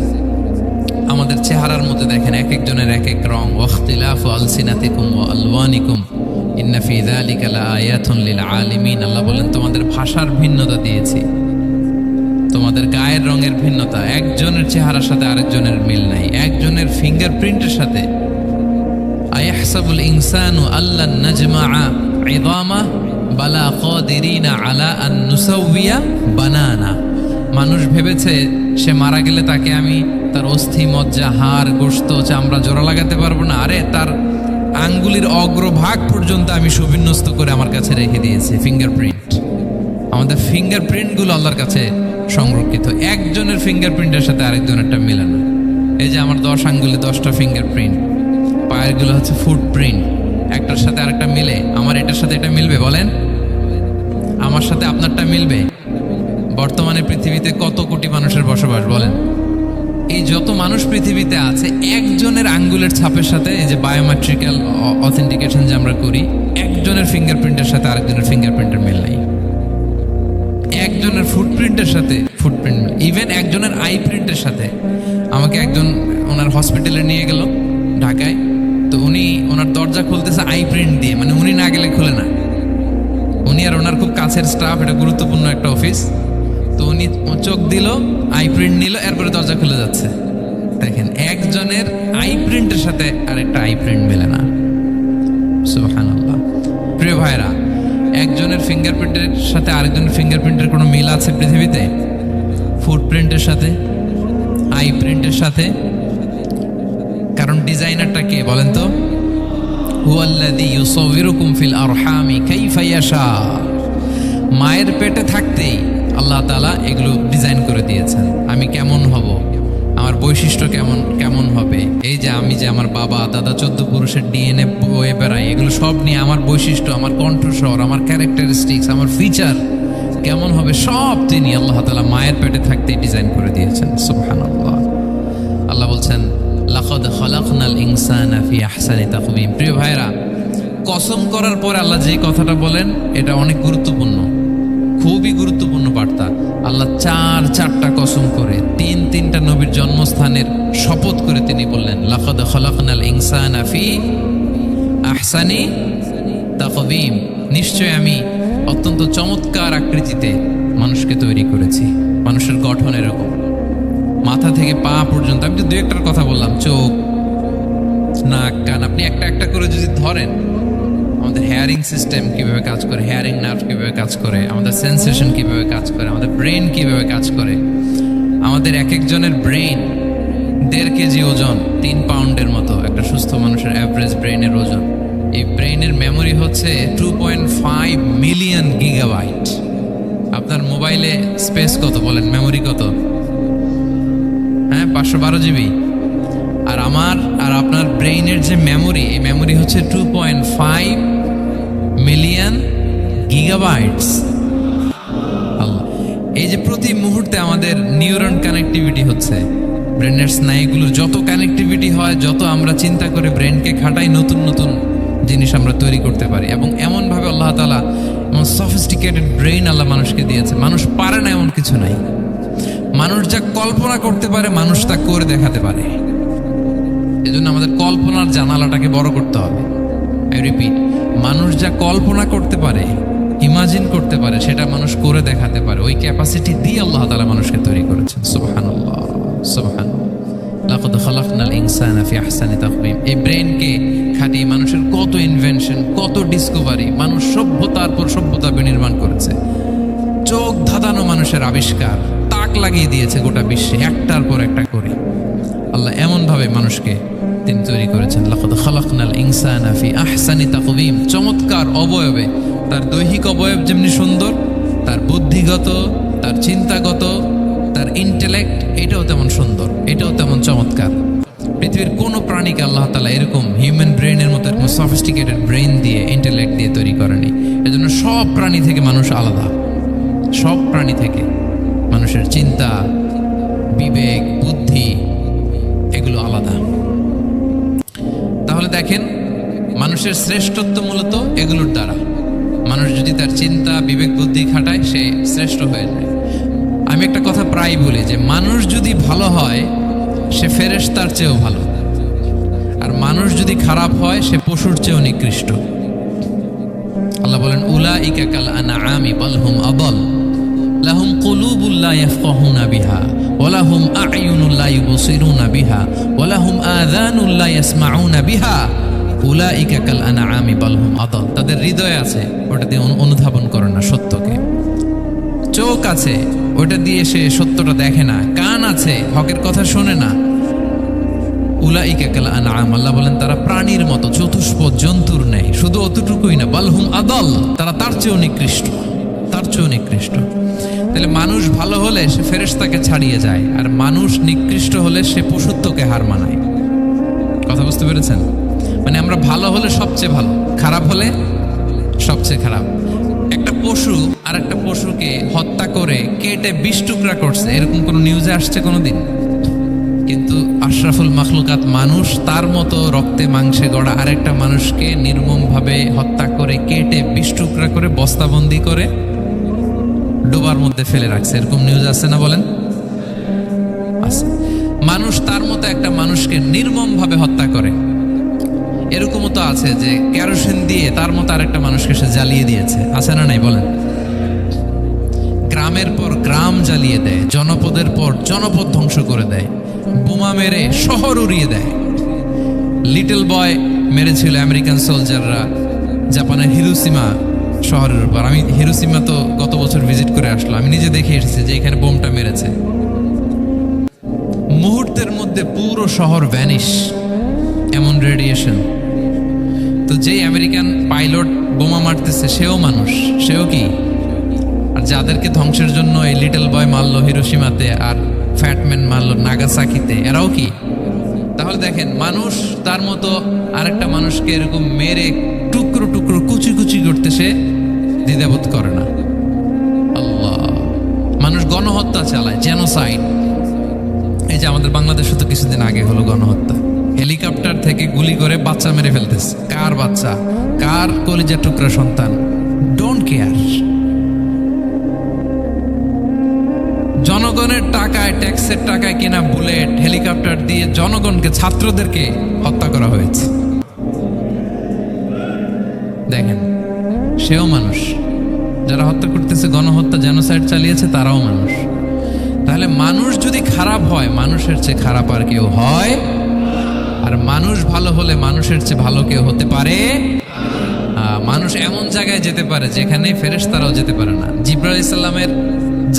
আমাদের চেহারার মধ্যে দেখেন এক একজনের এক এক রং। ওয়াখতিলাফু আলসিনাতিকুম ওয়া আলওয়ানিকুম ইন্না ফি যালিকা লাআয়াতুন লিল আলিমিন। আল্লাহ বলেন, তোমাদের ভাষার ভিন্নতা দিয়েছি, তোমাদের গায়ের রঙের ভিন্নতা, একজনের চেহারার সাথে আরেকজনের মিল নাই, একজনের ফিঙ্গারপ্রিন্টের সাথে। আয়াহসাবুল ইনসানু আল্লান নাজমাআ ইযামা বালা কাদিরিনা আলা আন নুসাউইয়া বানানা। মানুষ ভেবেছে সে মারা গেলে তাকে আমি তার অস্থি, মজ্জা, হাড়, গোশত, চামড়া জোড়া লাগাতে পারবো না। আরে তার আঙ্গুলির অগ্রভাগ পর্যন্ত আমি সুবিন্যস্ত করে আমার কাছে রেখে দিয়েছি। ফিঙ্গারপ্রিন্ট, আমাদের ফিঙ্গারপ্রিন্টগুলো আল্লাহর কাছে সংরক্ষিত। একজনের ফিঙ্গারপ্রিন্টের সাথে আরেকজনেরটা মিলে না। এই যে আমার 10 আঙ্গুলে 10টা ফিঙ্গারপ্রিন্ট, পায়েরগুলো হচ্ছে ফুটপ্রিন্ট, একটার সাথে আরেকটা মিলে। আমার এটার সাথে এটা মিলবে বলেন? আমার সাথে আপনারটা মিলবে? বর্তমানে পৃথিবীতে কত কোটি মানুষের বসবাস বলেন? এই যত মানুষ পৃথিবীতে আছে, একজনের আঙ্গুলের ছাপের সাথে, এই যে বায়োমেট্রিক্যাল অথেন্টিকেশন যে আমরা করি, একজনের ফিঙ্গারপ্রিন্টের সাথে আরেকজনের ফিঙ্গারপ্রিন্টের মিল নাই। একজন একজনের ফুটপ্রিন্টের সাথে ইভেন একজনের আই প্রিন্টের সাথে আমাকে একজন ওনার হসপিটালে নিয়ে গেল ঢাকায়। তো উনি ওনার দরজা খুলতেছে আই প্রিন্ট দিয়ে, মানে উনি না গেলে খুলে না। উনি আর ওনার খুব কাছের স্টাফ, এটা গুরুত্বপূর্ণ একটা অফিস। তো উনি চোখ দিল, আই প্রিন্ট নিল, এরপরে দরজা খুলে যাচ্ছে। দেখেন, একজনের আই প্রিন্টের সাথে আরেকটা আই প্রিন্ট মেলে না। সুবহানাল্লাহ। প্রিয় ভাইরা, একজনের ফিঙ্গারপ্রিন্টের সাথে আরেকজনের ফিঙ্গারপ্রিন্টের কোনো মিল আছে পৃথিবীতে? ফুটপ্রিন্টের সাথে, আই প্রিন্টের সাথে? কারণ ডিজাইনারটা কে বলেন তো? হুয়াল্লাযী ইউসাউবিরুকুম ফিল আরহামি কাইফা ইয়াশা। মায়ের পেটে থাকতেই আল্লাহ তাআলা এগুলো ডিজাইন করে দিয়েছেন। আমি কেমন হব, আমার বৈশিষ্ট্য কেমন কেমন হবে, এই যে আমি যে আমার বাবা দাদা 14 পুরুষের ডিএনএ বয়ে বেড়াই, এগুলো সব নিয়ে আমার বৈশিষ্ট্য, আমার কণ্ঠস্বর, আমার ক্যারেক্টারিস্টিক্স, আমার ফিচার কেমন হবে, সব তিনি আল্লাহ তাআলা মায়ের পেটে থাকতেই ডিজাইন করে দিয়েছেন। সুবহানাল্লাহ। আল্লাহ বলছেন লাকাদ খালাকনাল ইনসানা ফি আহসানি তাকওয়িম। প্রিয় ভাইরা, কসম করার পর আল্লাহ যে কথাটা বলেন এটা অনেক গুরুত্বপূর্ণ, খুবই গুরুত্বপূর্ণ বার্তা। আল্লাহ চারটা কসম করে তিনটা নবীর জন্মস্থানের শপথ করে তিনি বললেন লাকাদ খালাকনাল ইনসানা ফি আহসানি তাকওয়িম। নিশ্চয় আমি অত্যন্ত চমৎকার আকৃতিতে মানুষকে তৈরি করেছি। মানুষের গঠন এরকম, মাথা থেকে পা পর্যন্ত। আমি তো 2-1টার কথা বললাম, চোখ, নাক, কান। আপনি একটা একটা করে যদি ধরেন, আমাদের হেয়ারিং সিস্টেম কিভাবে কাজ করে, হেয়ারিং নার্ভ কিভাবে কাজ করে, আমাদের সেন্সেশন কিভাবে কাজ করে, আমাদের ব্রেন কিভাবে কাজ করে। আমাদের এক একজনের ব্রেন 1.5 কেজি ওজন, 3 পাউন্ডের মতো একটা সুস্থ মানুষের অ্যাভারেজ ব্রেনের ওজন। এই ব্রেনের মেমোরি হচ্ছে 2.5 মিলিয়ন গিগাবাইট। আপনার মোবাইলে স্পেস কত বলেন, মেমোরি কত? হ্যাঁ, 512 জিবি। আর আমার আর আপনার ব্রেইনের যে মেমোরি, এই মেমোরি হচ্ছে 2.5 মিলিয়ন গিগাবাইটস। আল্লাহ, এই যে প্রতি মুহূর্তে আমাদের নিউরন কানেক্টিভিটি হচ্ছে, ব্রেনের স্নায়ুগুলোর যত কানেক্টিভিটি হয়, যত আমরা চিন্তা করে ব্রেনকে খাটাই, নতুন নতুন জিনিস আমরা তৈরি করতে পারি। এবং এমনভাবে আল্লাহ তাআলা এমন সফিস্টিকেটেড ব্রেইন আল্লাহ মানুষকে দিয়েছে, মানুষ পারে না এমন কিছু নাই। মানুষ যা কল্পনা করতে পারে, মানুষ তা করে দেখাতে পারে। এজন্য আমাদের কল্পনার জানালাটাকে বড় করতে হবে। আই রিপিট, মানুষ যা কল্পনা করতে পারে, ইমাজিন করতে পারে, সেটা মানুষ করে দেখাতে পারে। ওই ক্যাপাসিটি দিয়ে আল্লাহ তাআলা মানুষকে তৈরি করেছেন। সুবহানাল্লাহ, সুবহানাল্লাহ। লাকাদ খালাকনাল ইনসানা ফি আহসানি তাকওয়িম। এই ব্রেনকে খাটিয়ে মানুষের কত ইনভেনশন, কত ডিসকভারি, মানুষ সভ্যতার পর সভ্যতা বিনির্মাণ করেছে। চোখ ধাঁধানো মানুষের আবিষ্কার তাক লাগিয়ে দিয়েছে গোটা বিশ্বে, একটার পর একটা করে। আল্লাহ এমনভাবে মানুষকে তিনি তৈরি করেছেন। লাকাদ খালাকনাল ইনসানা ফি আহসানি তাকওয়িম। চমৎকার অবয়বে, তার দৈহিক অবয়ব যেমনি সুন্দর, তার বুদ্ধিগত, তার চিন্তাগত, তার ইন্টেলেক্ট, এটাও তেমন সুন্দর, এটাও তেমন চমৎকার। পৃথিবীর কোনো প্রাণীকে আল্লাহ তাআলা এরকম হিউম্যান ব্রেনের মতো এরকম সফিস্টিকেটেড ব্রেন দিয়ে, ইন্টেলেক্ট দিয়ে তৈরি করেনি। এজন্য সব প্রাণী থেকে মানুষ আলাদা। সব প্রাণী থেকে মানুষের চিন্তা, বিবেক, বুদ্ধি এগুলো আলাদা। তাহলে দেখেন, মানুষের শ্রেষ্ঠত্ব মূলত এগুলোর দ্বারা। মানুষ যদি তার চিন্তা, বিবেক, বুদ্ধি খাটায়, সে শ্রেষ্ঠ হয়ে যায়। আমি একটা কথা প্রায় বলি যে মানুষ যদি ভালো হয়, সে ফেরেশতার চেয়েও ভালো। আর মানুষ যদি খারাপ হয়, সে পশুর চেয়েও নিকৃষ্ট। আল্লাহ বলেন উলাইকা কাল আনআমি বাল হুম আদাল লাহুম কুলুবুল লা ইয়াফকাহুনা বিহা ওয়া লাহুম আ'য়ুনুল লা ইউবসিরুনা বিহা ওয়া লাহুম আযানুল লা ইয়াসমাউনা বিহা উলাইকা কাল আনআমি বাল হুম আদাল। তাদের হৃদয় আছে, ওটা দিয়ে অনুধাবন করে না সত্যকে। চোখ আছে, ওটা দিয়ে সে সত্যটা দেখে না। কান আছে, হকের কথা শোনে না। উলাইকা কাল আনআম, আল্লাহ বলেন তারা প্রাণীর মতো, চতুষ্পদ জন্তুর নেই। শুধু অতটুকুই না, বাল হুম আদাল, তারা তার চেয়েও নিকৃষ্ট, তার চেয়েও নিকৃষ্ট। তাহলে মানুষ ভালো হলে সে ফেরেশতাকে ছাড়িয়ে যায়, আর মানুষ নিকৃষ্ট হলে সে পশুত্বকে হার মানায়। কথা বুঝতে পেরেছেন? মানে আমরা ভালো হলে সবচেয়ে ভালো, খারাপ হলে সবচেয়ে খারাপ। একটা পশু আর একটা পশুকে হত্যা করে কেটে 20 টুকরা করছে, এরকম কোন নিউজে আসছে কোনোদিন? কিন্তু আশরাফুল মাখলুকাত মানুষ তার মতো রক্তে মাংসে গড়া আরেকটা মানুষকে নির্মমভাবে হত্যা করে কেটে 20 টুকরা করে বস্তাবন্দি করে ডোবার মধ্যে ফেলে রাখছে, এরকম নিউজ আছে না বলেন? আছে। মানুষ তার মতো একটা মানুষকে নির্মমভাবে হত্যা করে, এরকমও তো আছে যে কেরোসিন দিয়ে তার মতো আরেকটা মানুষকে সে জ্বালিয়ে দিয়েছে, আছে না নাই বলেন? গ্রামের পর গ্রাম জ্বালিয়ে দেয়, জনপদের পর জনপদ ধ্বংস করে দেয়, বোমা মেরে শহর উড়িয়ে দেয়। লিটল বয় মেরেছিল আমেরিকান সোলজাররা জাপানের হিরোশিমা শহরের উপর। আমি হিরোশিমা তো গত বছর ভিজিট করে আসলাম, আমি নিজে দেখে এসেছি যে এখানে বোমটা মেরেছে। মুহূর্তের মধ্যে পুরো শহর ভ্যানিশ, এমন রেডিয়েশন। তো যেই আমেরিকান পাইলট বোমা মারতেছে সেও মানুষ, সেও কি? আর যাদেরকে ধ্বংসের জন্য এই লিটল বয় মারলো হিরোশিমাতে আর ফ্যাটম্যান মারলো নাগাসাকিতে, এরাও কি? তাহলে দেখেন, মানুষ তার মতো আরেকটা মানুষকে এরকম মেরে টুকরো টুকরো কুচি কুচি করতে সে দ্বিধাবোধ করে না। আল্লাহ, মানুষ গণহত্যা চালায়, জেনোসাইড। এই যে আমাদের বাংলাদেশে তো কিছুদিন আগে হলো গণহত্যা, হেলিকপ্টার থেকে গুলি করে বাচ্চা মেরে ফেলতেছে। কার বাচ্চা? কার কলিজার টুকরা সন্তান? Don't care. জনগণের টাকায়, ট্যাক্সের টাকায় কেনা বুলেট, হেলিকপ্টার দিয়ে জনগণকে, ছাত্রদেরকে হত্যা করা হয়েছে। দেখেন, সেও মানুষ। যারা হত্যা করতেছে, গণহত্যা, জেনোসাইড চালিয়েছে, তারাও মানুষ। তাহলে মানুষ যদি খারাপ হয়, মানুষের চেয়ে খারাপ আর কেউ হয়? আর মানুষ ভালো হলে মানুষের চেয়ে ভালো কেউ হতে পারে? মানুষ এমন জায়গায় যেতে পারে যেখানে ফেরেশতারাও যেতে পারে না। জিবরাইল ইসলামের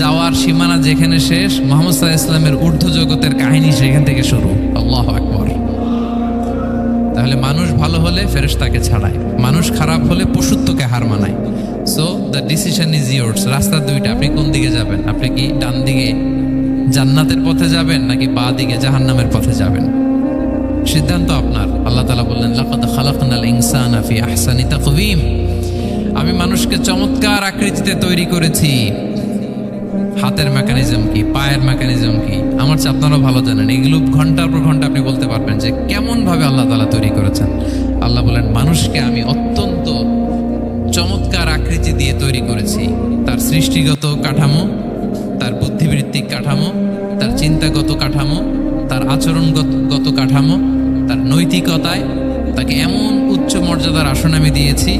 যাওয়ার সীমানা যেখানে শেষ, মুহাম্মদ সাল্লাল্লাহু আলাইহি ওয়াসাল্লামের ঊর্ধ্ব জগতের কাহিনী সেখান থেকে শুরু। আল্লাহু আকবার। তাহলে মানুষ ভালো হলে ফেরেশতাকে ছাড়ায়, মানুষ খারাপ হলে পশুত্বকে হার মানায়। So the decision is yours. রাস্তা দুইটা, আপনি কোন দিকে যাবেন? আপনি কি ডান দিকে জান্নাতের পথে যাবেন নাকি বাঁ দিকে জাহান্নামের পথে যাবেন? সিদ্ধান্ত আপনার। আল্লাহ তাআলা বললেন, লাকাদ খালাকনাল ইনসানা ফি আহসানি তাকওয়িম। আমি মানুষকে চমৎকার আকৃতিতে তৈরি করেছি। হাতের মেকানিজম কি, পায়ের মেকানিজম কি, আমার চেয়ে আপনারাও ভালো জানেন। এগুলো ঘন্টার পর ঘন্টা আপনি বলতে পারবেন যে কেমন ভাবে আল্লাহ তাআলা তৈরি করেছেন। আল্লাহ বলেন, মানুষকে আমি অত্যন্ত চমৎকার আকৃতি দিয়ে তৈরি করেছি। তার সৃষ্টিগত কাঠামো, তার বুদ্ধিবৃত্তিক কাঠামো, তার চিন্তাগত কাঠামো, তার আচরণগত কাঠামো, তার নৈতিকতায় তাকে এমন উচ্চ মর্যাদার আসন আমি দিয়েছি,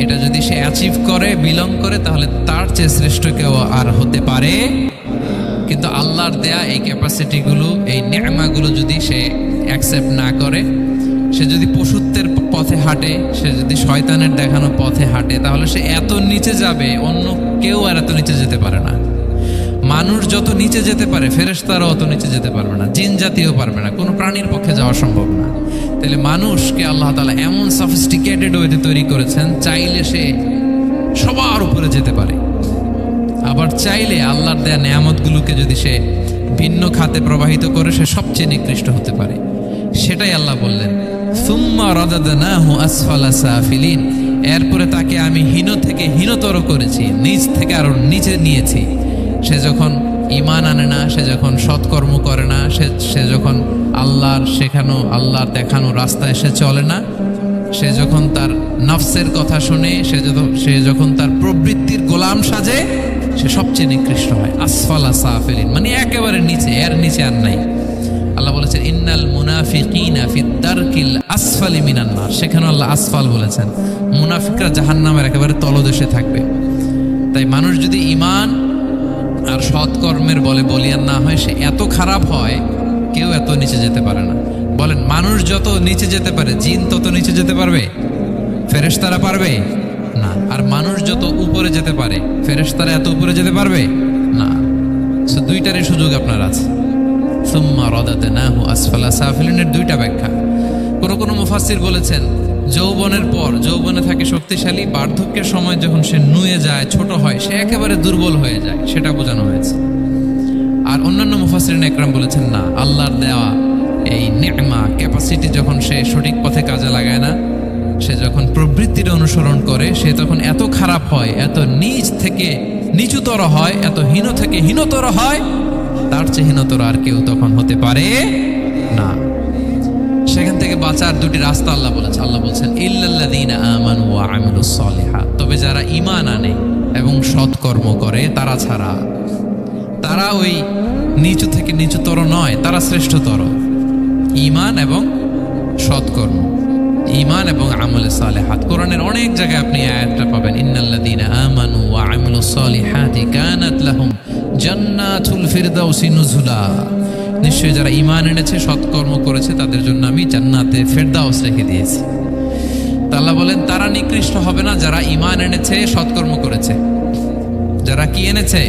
এটা যদি সে অ্যাচিভ করে, বিলং করে, তাহলে তার চেয়ে শ্রেষ্ঠ কেউ আর হতে পারে। কিন্তু আল্লাহর দেয়া এই ক্যাপাসিটিগুলো, এই নেয়ামাগুলো যদি সে অ্যাকসেপ্ট না করে, সে যদি পশুত্বের পথে হাঁটে, সে যদি শয়তানের দেখানো পথে হাঁটে, তাহলে সে এত নিচে যাবে, অন্য কেউ আর এত নিচে যেতে পারে না। মানুষ যত নিচে যেতে পারে, ফেরেশতারাও অত নিচে যেতে পারবে না, জিন জাতিও পারবে না, কোনো প্রাণীর পক্ষে যাওয়া সম্ভব না। তাহলে মানুষকে আল্লাহ তাআলা এমন সফিস্টিকেটেড ওয়েতে তৈরি করেছেন, চাইলে সে সবার উপরে যেতে পারে। আবার চাইলে আল্লাহর দেয়া নেয়ামতগুলোকে যদি সে ভিন্ন খাতে প্রবাহিত করে, সে সবচেয়ে নিকৃষ্ট হতে পারে। সেটাই আল্লাহ বললেন, সুম্মা রাদাদনাহু আসফালা সাফিলিন। এরপরে তাকে আমি হীন থেকে হীনতর করেছি, নিচ থেকে আরো নিচে নিয়েছি। সে যখন ঈমান আনে না, সে যখন সৎকর্ম করে না, সে যখন আল্লাহর শেখানো, আল্লাহর দেখানো রাস্তায় সে চলে না, সে যখন তার নফসের কথা শুনে, সে যখন তার প্রবৃত্তির গোলাম সাজে, সে সবচেয়ে নিকৃষ্ট হয়। আসফালা সাফিলিন মানে একেবারে নিচে, এর নিচে আর নাই। আল্লাহ বলেছেন, ইন্নাল মুনাফিকিনা ফি দারকিল আসফালি মিনান নার। সেখানে আল্লাহ আসফাল বলেছেন। মুনাফিকরা জাহান্নামের একেবারে তলদেশে থাকবে। তাই মানুষ যদি ঈমান আর সৎকর্মের বলে বলিয়ান না হয়, সে এত খারাপ হয়, কেউ এত নিচে যেতে পারে না। বলেন, মানুষ যত নিচে যেতে পারে, জিন তত নিচে যেতে পারবে? ফেরেশতারা পারবে না। আর মানুষ যত উপরে যেতে পারে, ফেরেশতারা এত উপরে যেতে পারবে না। সো দুইটারই সুযোগ আপনার আছে। সুম্মা রাদাদনাহু আসফালা সাফিলিনের দুইটা ব্যাখ্যা। কোনো মুফাসসির বলেছেন, যৌবনের পর, যৌবনে থাকে শক্তিশালী, বার্ধক্যের সময় যখন সে নুয়ে যায়, ছোট হয়, সে একেবারে দুর্বল হয়ে যায়, সেটা বোঝানো হয়েছে। আর অন্যান্য মুফাসসিরিন একরাম বলেছেন, না, আল্লাহর দেওয়া এই নেয়ামা, ক্যাপাসিটি যখন সে সঠিক পথে কাজে লাগায় না, সে যখন প্রবৃত্তির অনুসরণ করে, সে তখন এত খারাপ হয়, এত নিচ থেকে নিচুতর হয়, এত হীন থেকে হীনতর হয়, তার চেয়ে হীনতর আর কেউ তখন হতে পারে না। সেখান থেকে বাঁচার দুটি রাস্তা আল্লাহ বলেছেন। আল্লাহ বলছেন, ইল্লাল্লাযীনা আমানু ওয়া আমিলুস সালিহাত। তবে যারা ঈমান আনে এবং সৎকর্ম করে তারা ছাড়া। তারা ওই নিচু থেকে নিচুতর নয়, তারা শ্রেষ্ঠতর। ঈমান এবং সৎকর্ম, ঈমান এবং আমলে সালেহাত। কোরআনের অনেক জায়গায় আপনি আয়াতটা পাবেন, ইন্নাল্লাযীনা আমানু ওয়া আমিলুস সালিহাতি কানাত লাহুম জান্নাতুল ফিরদাউসি নুজুলা। নিশ্চয়ই যারা ঈমান এনেছে, সৎকর্ম করেছে, তাদের জন্য আমি জান্নাতে ফিরদাউস রেখে দিয়েছি। আল্লাহ বলেন তারা নিকৃষ্ট হবে না যারা ঈমান এনেছে, সৎকর্ম করেছে। যারা কি এনেছে?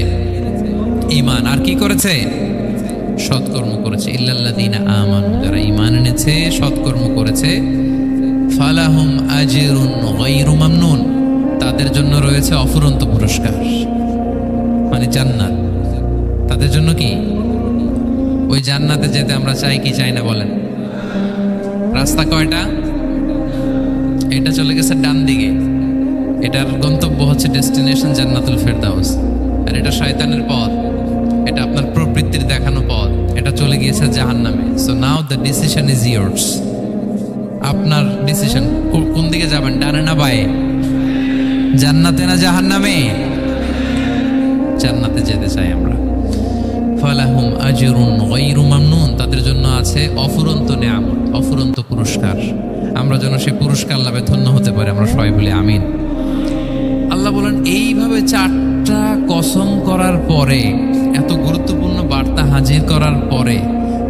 ঈমান। আর কি করেছে? সৎকর্ম করেছে। ইল্লাল্লাযীনা আমানু, যারা ঈমান এনেছে, সৎকর্ম করেছে, ফালাহুম আজরুন গায়রু মামনুন, তাদের জন্য রয়েছে অফুরন্ত পুরস্কার, মানে জান্নাত। তাদের জন্য কি? ওই জান্নাতে যেতে আমরা চাই কি চাই না বলেন? রাস্তা কয়টা? এটা চলে গেছে ডান দিকে, এটার গন্তব্য হচ্ছে ডেস্টিনেশন জান্নাতুল ফেরদাউস। আর এটা শয়তানের পথ, এটা আপনার প্রবৃত্তির দেখানো পথ, এটা চলে গিয়েছে জাহান্নামে। So now the decision is years. আপনার ডিসিশন, কোন দিকে যাবেন, ডানে না বায়ে? জান্নাতে না জাহান্নামে? জান্নাতে যেতে চাই আমরা। ফালাহুম আজরুন গায়রু মামনুন, তাদের জন্য আছে অফুরন্ত নেয়ামত, অফুরন্ত পুরস্কার। আমরা যেন সেই পুরস্কার লাভে ধন্য হতে পারি, আমরা সবাই বলি আমিন। আল্লাহ বলেন এইভাবে 4টা কসম করার পরে, এত গুরুত্বপূর্ণ বার্তা হাজির করার পরে,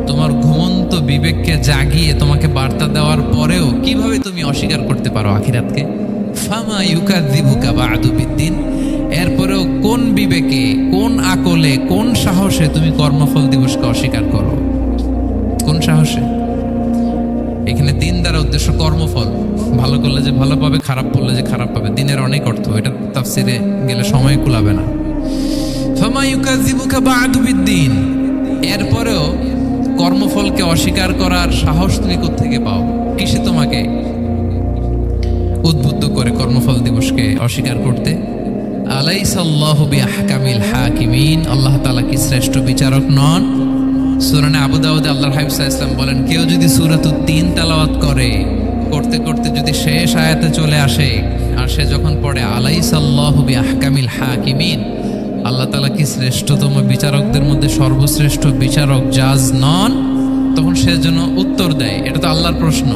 তোমার ঘুমন্ত বিবেককে জাগিয়ে তোমাকে বার্তা দেওয়ার পরেও কিভাবে তুমি অস্বীকার করতে পারো আখিরাতকে? ফামা ইউকাযযিবুকা বা'দু বিদ্দিন, এরপরেও কোন বিবেকে, কোন আকলে, কোন সাহসে তুমি কর্মফল দিবসকে অস্বীকার করো? কোন সাহসে? এখানে দিন দ্বারা উদ্দেশ্য কর্মফল। ভালো করলে যে ভালো পাবে, খারাপ করলে যে খারাপ পাবে। দিনের অনেক অর্থ, এটা তাফসিরে গেলে সময় কুলাবে না। ফামা ইউকাযযিবুকা বা'দু বিদ্দিন, এরপরেও কর্মফলকে অস্বীকার করার সাহস তুমি কোত্থেকে পাও? কিসে তোমাকে উদ্বুদ্ধ করে কর্মফল দিবসকে অস্বীকার করতে? আলাইসাল্লাহু বিআহকামিল হাকিমিন, আল্লাহ তাআলা কি শ্রেষ্ঠ বিচারক নন? সূরা আবু দাউদে আল্লাহর হাবিব সাল্লাল্লাহু আলাইহি ওয়াসাল্লাম বলেন, কেউ যদি সূরাতুত তিন তেলাওয়াত করে, করতে করতে যদি শেষ আয়াতে চলে আসে, আর সে যখন পড়ে আলাইসাল্লাহু বিআহকামিল হাকিমিন, আল্লাহ তাআলা কি শ্রেষ্ঠতম বিচারকদের মধ্যে সর্বশ্রেষ্ঠ বিচারক জাজ নন? তখন সে যেন উত্তর দেয়, এটা তো আল্লাহর প্রশ্ন।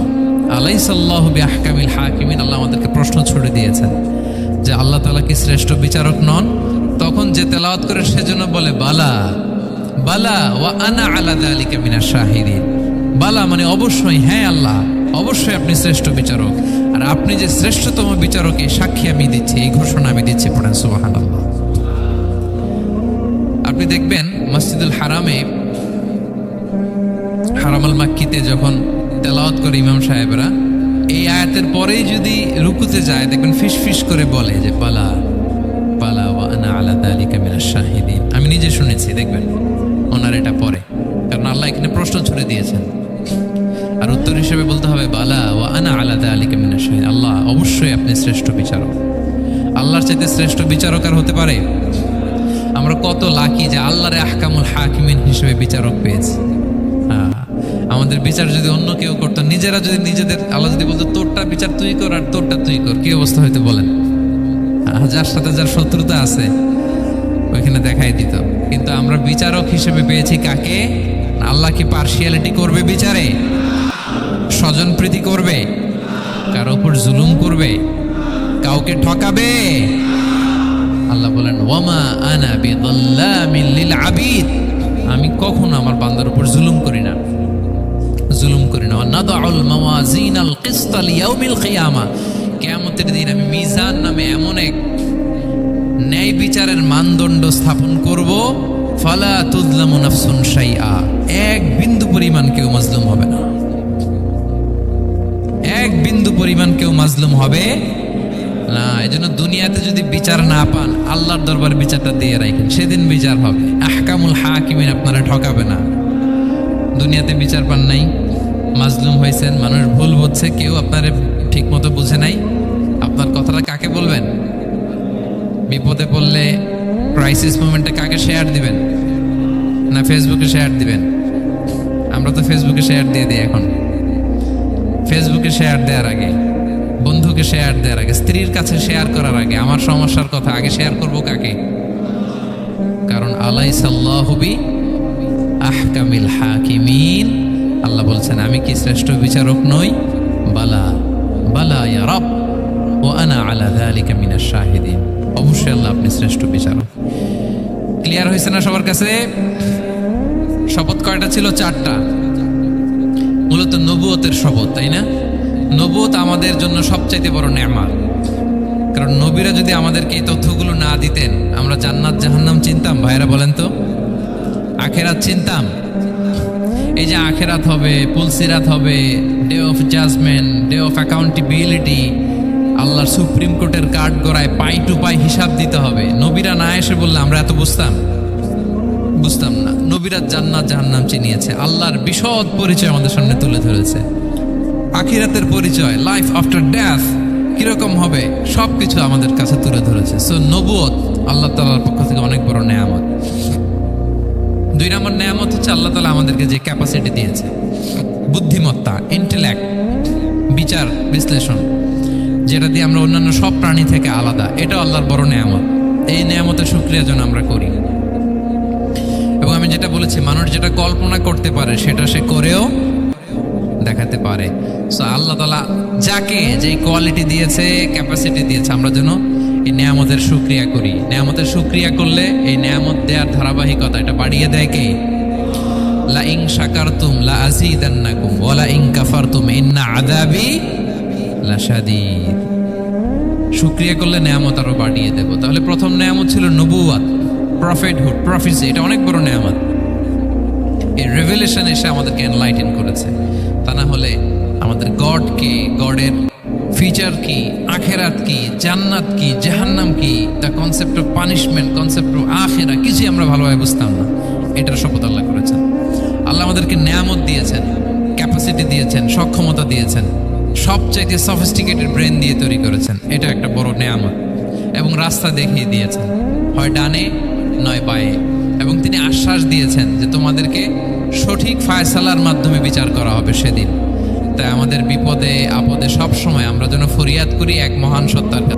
আলাইসাল্লাহু বিআহকামিল হাকিমিন, আল্লাহ আমাদেরকে প্রশ্ন ছুড়ে দিয়েছেন যে আল্লাহ তাআলা কি শ্রেষ্ঠ বিচারক নন? তখন যে তেলাওয়াত করে সে যেন বলে বালা বালা ওয়া আনা আলা যালিকা মিনাশ শাহিদিন। বালা মানে অবশ্যই, হ্যাঁ আল্লাহ অবশ্যই আপনি শ্রেষ্ঠ বিচারক, আর আপনি যে শ্রেষ্ঠতম বিচারক এই সাক্ষী আমি দিচ্ছি, এই ঘোষণা আমি দিচ্ছি। পড়েন সুবহানাল্লাহ। আপনি দেখবেন মসজিদুল হারামে, হারামাল মাক্কিতে যখন তেলাওয়াত করে ইমাম সাহেবরা, এই আয়াতের পরেই যদি রুকুতে যায়, দেখবেন ফিস ফিস করে বলে যে বালা বালা ওয়া আনা আলা যালিকা মিনাশ শাহিদিন। আমি নিজে শুনেছি, দেখবেন ওনার এটা পরে, কারণ আল্লাহ এখানে প্রশ্ন ছুড়ে দিয়েছেন। আর উত্তর হিসেবে বলতে হবে বালা ওয়া আনা আলা যালিকা মিনাশ শাহিদিন, আল্লাহ অবশ্যই আপনি শ্রেষ্ঠ বিচারক। আল্লাহর চাইতে শ্রেষ্ঠ বিচারক আর হতে পারে? আমরা কত লাকি যে আল্লাহর আহকামুল হাকিমিন হিসেবে বিচারক পেয়েছি। আমাদের বিচার যদি অন্য কেউ করতো, নিজেরা যদি নিজেদের, আল্লাহ যদি বলতো তোরটা বিচার তুই কর আর তোরটা তুই কর, কি অবস্থা হইতে বলেন? যার সাথে যার শত্রুতা আছে ওইখানে দেখাই দিত। কিন্তু আমরা বিচারক হিসেবে পেয়েছি কাকে? আল্লাহ কি পার্সিয়ালিটি করবে বিচারে? স্বজনপ্রীতি করবে? কারো উপর জুলুম করবে? কাউকে ঠকাবে? আল্লাহ বলেন ওয়ামা আনা বিযাল্লামিল লিল আবিদ, আমি কখনো আমার বান্দার উপর জুলুম করি না, জুলুম করি না। নাদাউল মাওয়াজিনাল কিসতা লিয়াউমিল কিয়ামা, কিয়ামতের দিন আমি মিজান নামে এমন এক ন্যায় বিচারের মানদণ্ড স্থাপন করব, ফালা তুযলামু নাফসুন শাইআ, এক বিন্দু পরিমাণ কেউ মাজলুম হবে না, এক বিন্দু পরিমাণ কেউ মাজলুম হবে না। এজন্য দুনিয়াতে যদি বিচার না পান, আল্লাহর দরবারে বিচারটা দিয়ে রাখেন, সেদিন বিচার হবে। আহকামুল হাকিমিন আপনারা ঠকাবে না। দুনিয়াতে বিচার পান নাই, মাজলুম হয়েছেন, মানুষ ভুল বুঝছে, কেউ আপনারে ঠিক মতো বুঝে নাই, আপনার কথাটা কাকে বলবেন? বিপদে পড়লে ক্রাইসিস মোমেন্টে কাকে শেয়ার দিবেন? না ফেসবুকে শেয়ার দিবেন? আমরা তো ফেসবুকে শেয়ার দিয়ে দিই এখন। ফেসবুকে শেয়ার দেওয়ার আগে বন্ধুকে শেয়ার দেওয়ার আগে, স্ত্রীর কাছে শেয়ার করার আগে আমার সমস্যার কথা আগে শেয়ার করব কাকে? কারণ আলাইসাল্লাহু বি আহকামিল হাকিমিন, আল্লাহ বলছেন আমি কি শ্রেষ্ঠ বিচারক নই? বালা বালা ইয়া রব ওয়া আনা আলা যালিকা মিনাশ শাহিদিন, অবশ্যই আল্লাহ আপনি শ্রেষ্ঠ বিচারক। ক্লিয়ার হয়েছে না সবার কাছে? শপথ কয়টা ছিল? 4টা। মূলত নবুয়তের শপথ, তাই না? নবুয়ত আমাদের জন্য সবচাইতে বড় নেয়ামত। কারণ নবীরা যদি আমাদেরকে এই তথ্যগুলো না দিতেন, আমরা জান্নাত জাহান্নাম চিনতাম? ভাইরা বলেন তো, আখেরাত চিনতাম? এই যে আখেরাত হবে, পুলসিরাত হবে, day of judgement, day of accountability, আল্লাহর সুপ্রিম কোর্টের কাঠ গড়ায় পাই টু পাই হিসাব দিতে হবে, নবীরা না এসে বললে আমরা এত বুঝতাম না। নবীরা জান্নাত জাহান্নাম চিনিয়েছে, আল্লাহর বিশদ পরিচয় আমাদের সামনে তুলে ধরেছে, আখিরাতের পরিচয়, লাইফ আফটার ডেথ কিরকম হবে সবকিছু আমাদের কাছে তুলে ধরেছে। সো নবুয়ত আল্লাহ তাআলার পক্ষ থেকে অনেক বড় নেয়ামত। 2 নম্বর নেয়ামত হচ্ছে আল্লাহ তাআলা আমাদেরকে যে ক্যাপাসিটি দিয়েছে, বুদ্ধিমত্তা, ইন্টেলেক্ট, বিচার বিশ্লেষণ, যেটা দিয়ে আমরা অন্যান্য সব প্রাণী থেকে আলাদা, এটা আল্লাহর বড় নেয়ামত। এই নেয়ামতের শুকরিয়া যেন আমরা করি। এবং আমি যেটা বলেছি, মানুষ যেটা কল্পনা করতে পারে সেটা সে করেও দেখাতে পারে। সো আল্লাহ তাআলা যাকে যে কোয়ালিটি দিয়েছে, ক্যাপাসিটি দিয়েছে, আমরা যেন এই নেয়ামতের শুকরিয়া করি। নেয়ামতের শুকরিয়া করলে এই নেয়ামত দেওয়ার ধারাবাহিকতা এটা বাড়িয়ে দেয় কে? লা ইন শাকারতুম লা আযীদান্নাকুম ওয়া লা ইন কাফারতুম ইন্না আযাবি লাশাদীদ। শুকরিয়া করলে নেয়ামত আরো বাড়িয়ে দেব। তাহলে প্রথম নেয়ামত ছিল নবুয়ত, প্রফেটহুড, প্রফেসি, এটা অনেক বড় নেয়ামত। এই রেভেলেশন এসে আমাদেরকে এনলাইটেন করেছে। তা না হলে আমাদের গডকে, গডের ফিচার কি, আখেরাত কি, জান্নাত কি, জাহান্নাম কি, the concept of punishment, concept of আখেরা, কিছুই আমরা ভালোভাবে বুঝতাম না। এটার শপথ আল্লাহ করেছেন। আল্লাহ আমাদেরকে নেয়ামত দিয়েছেন, ক্যাপাসিটি দিয়েছেন, সক্ষমতা দিয়েছেন, সবচাইতে সফিস্টিকেটেড ব্রেন দিয়ে তৈরি করেছেন, এটা একটা বড় নেয়ামত। এবং রাস্তা দেখিয়ে দিয়েছেন, হয় ডানে নয় বায়ে। এবং তিনি আশ্বাস দিয়েছেন যে তোমাদেরকে সঠিক ফায়সালার মাধ্যমে বিচার করা হবে সেদিন। তাই আমাদের বিপদে আপদে সব সময় আমরা যেন ফরিয়াদ করি এক মহান সত্তার কাছে।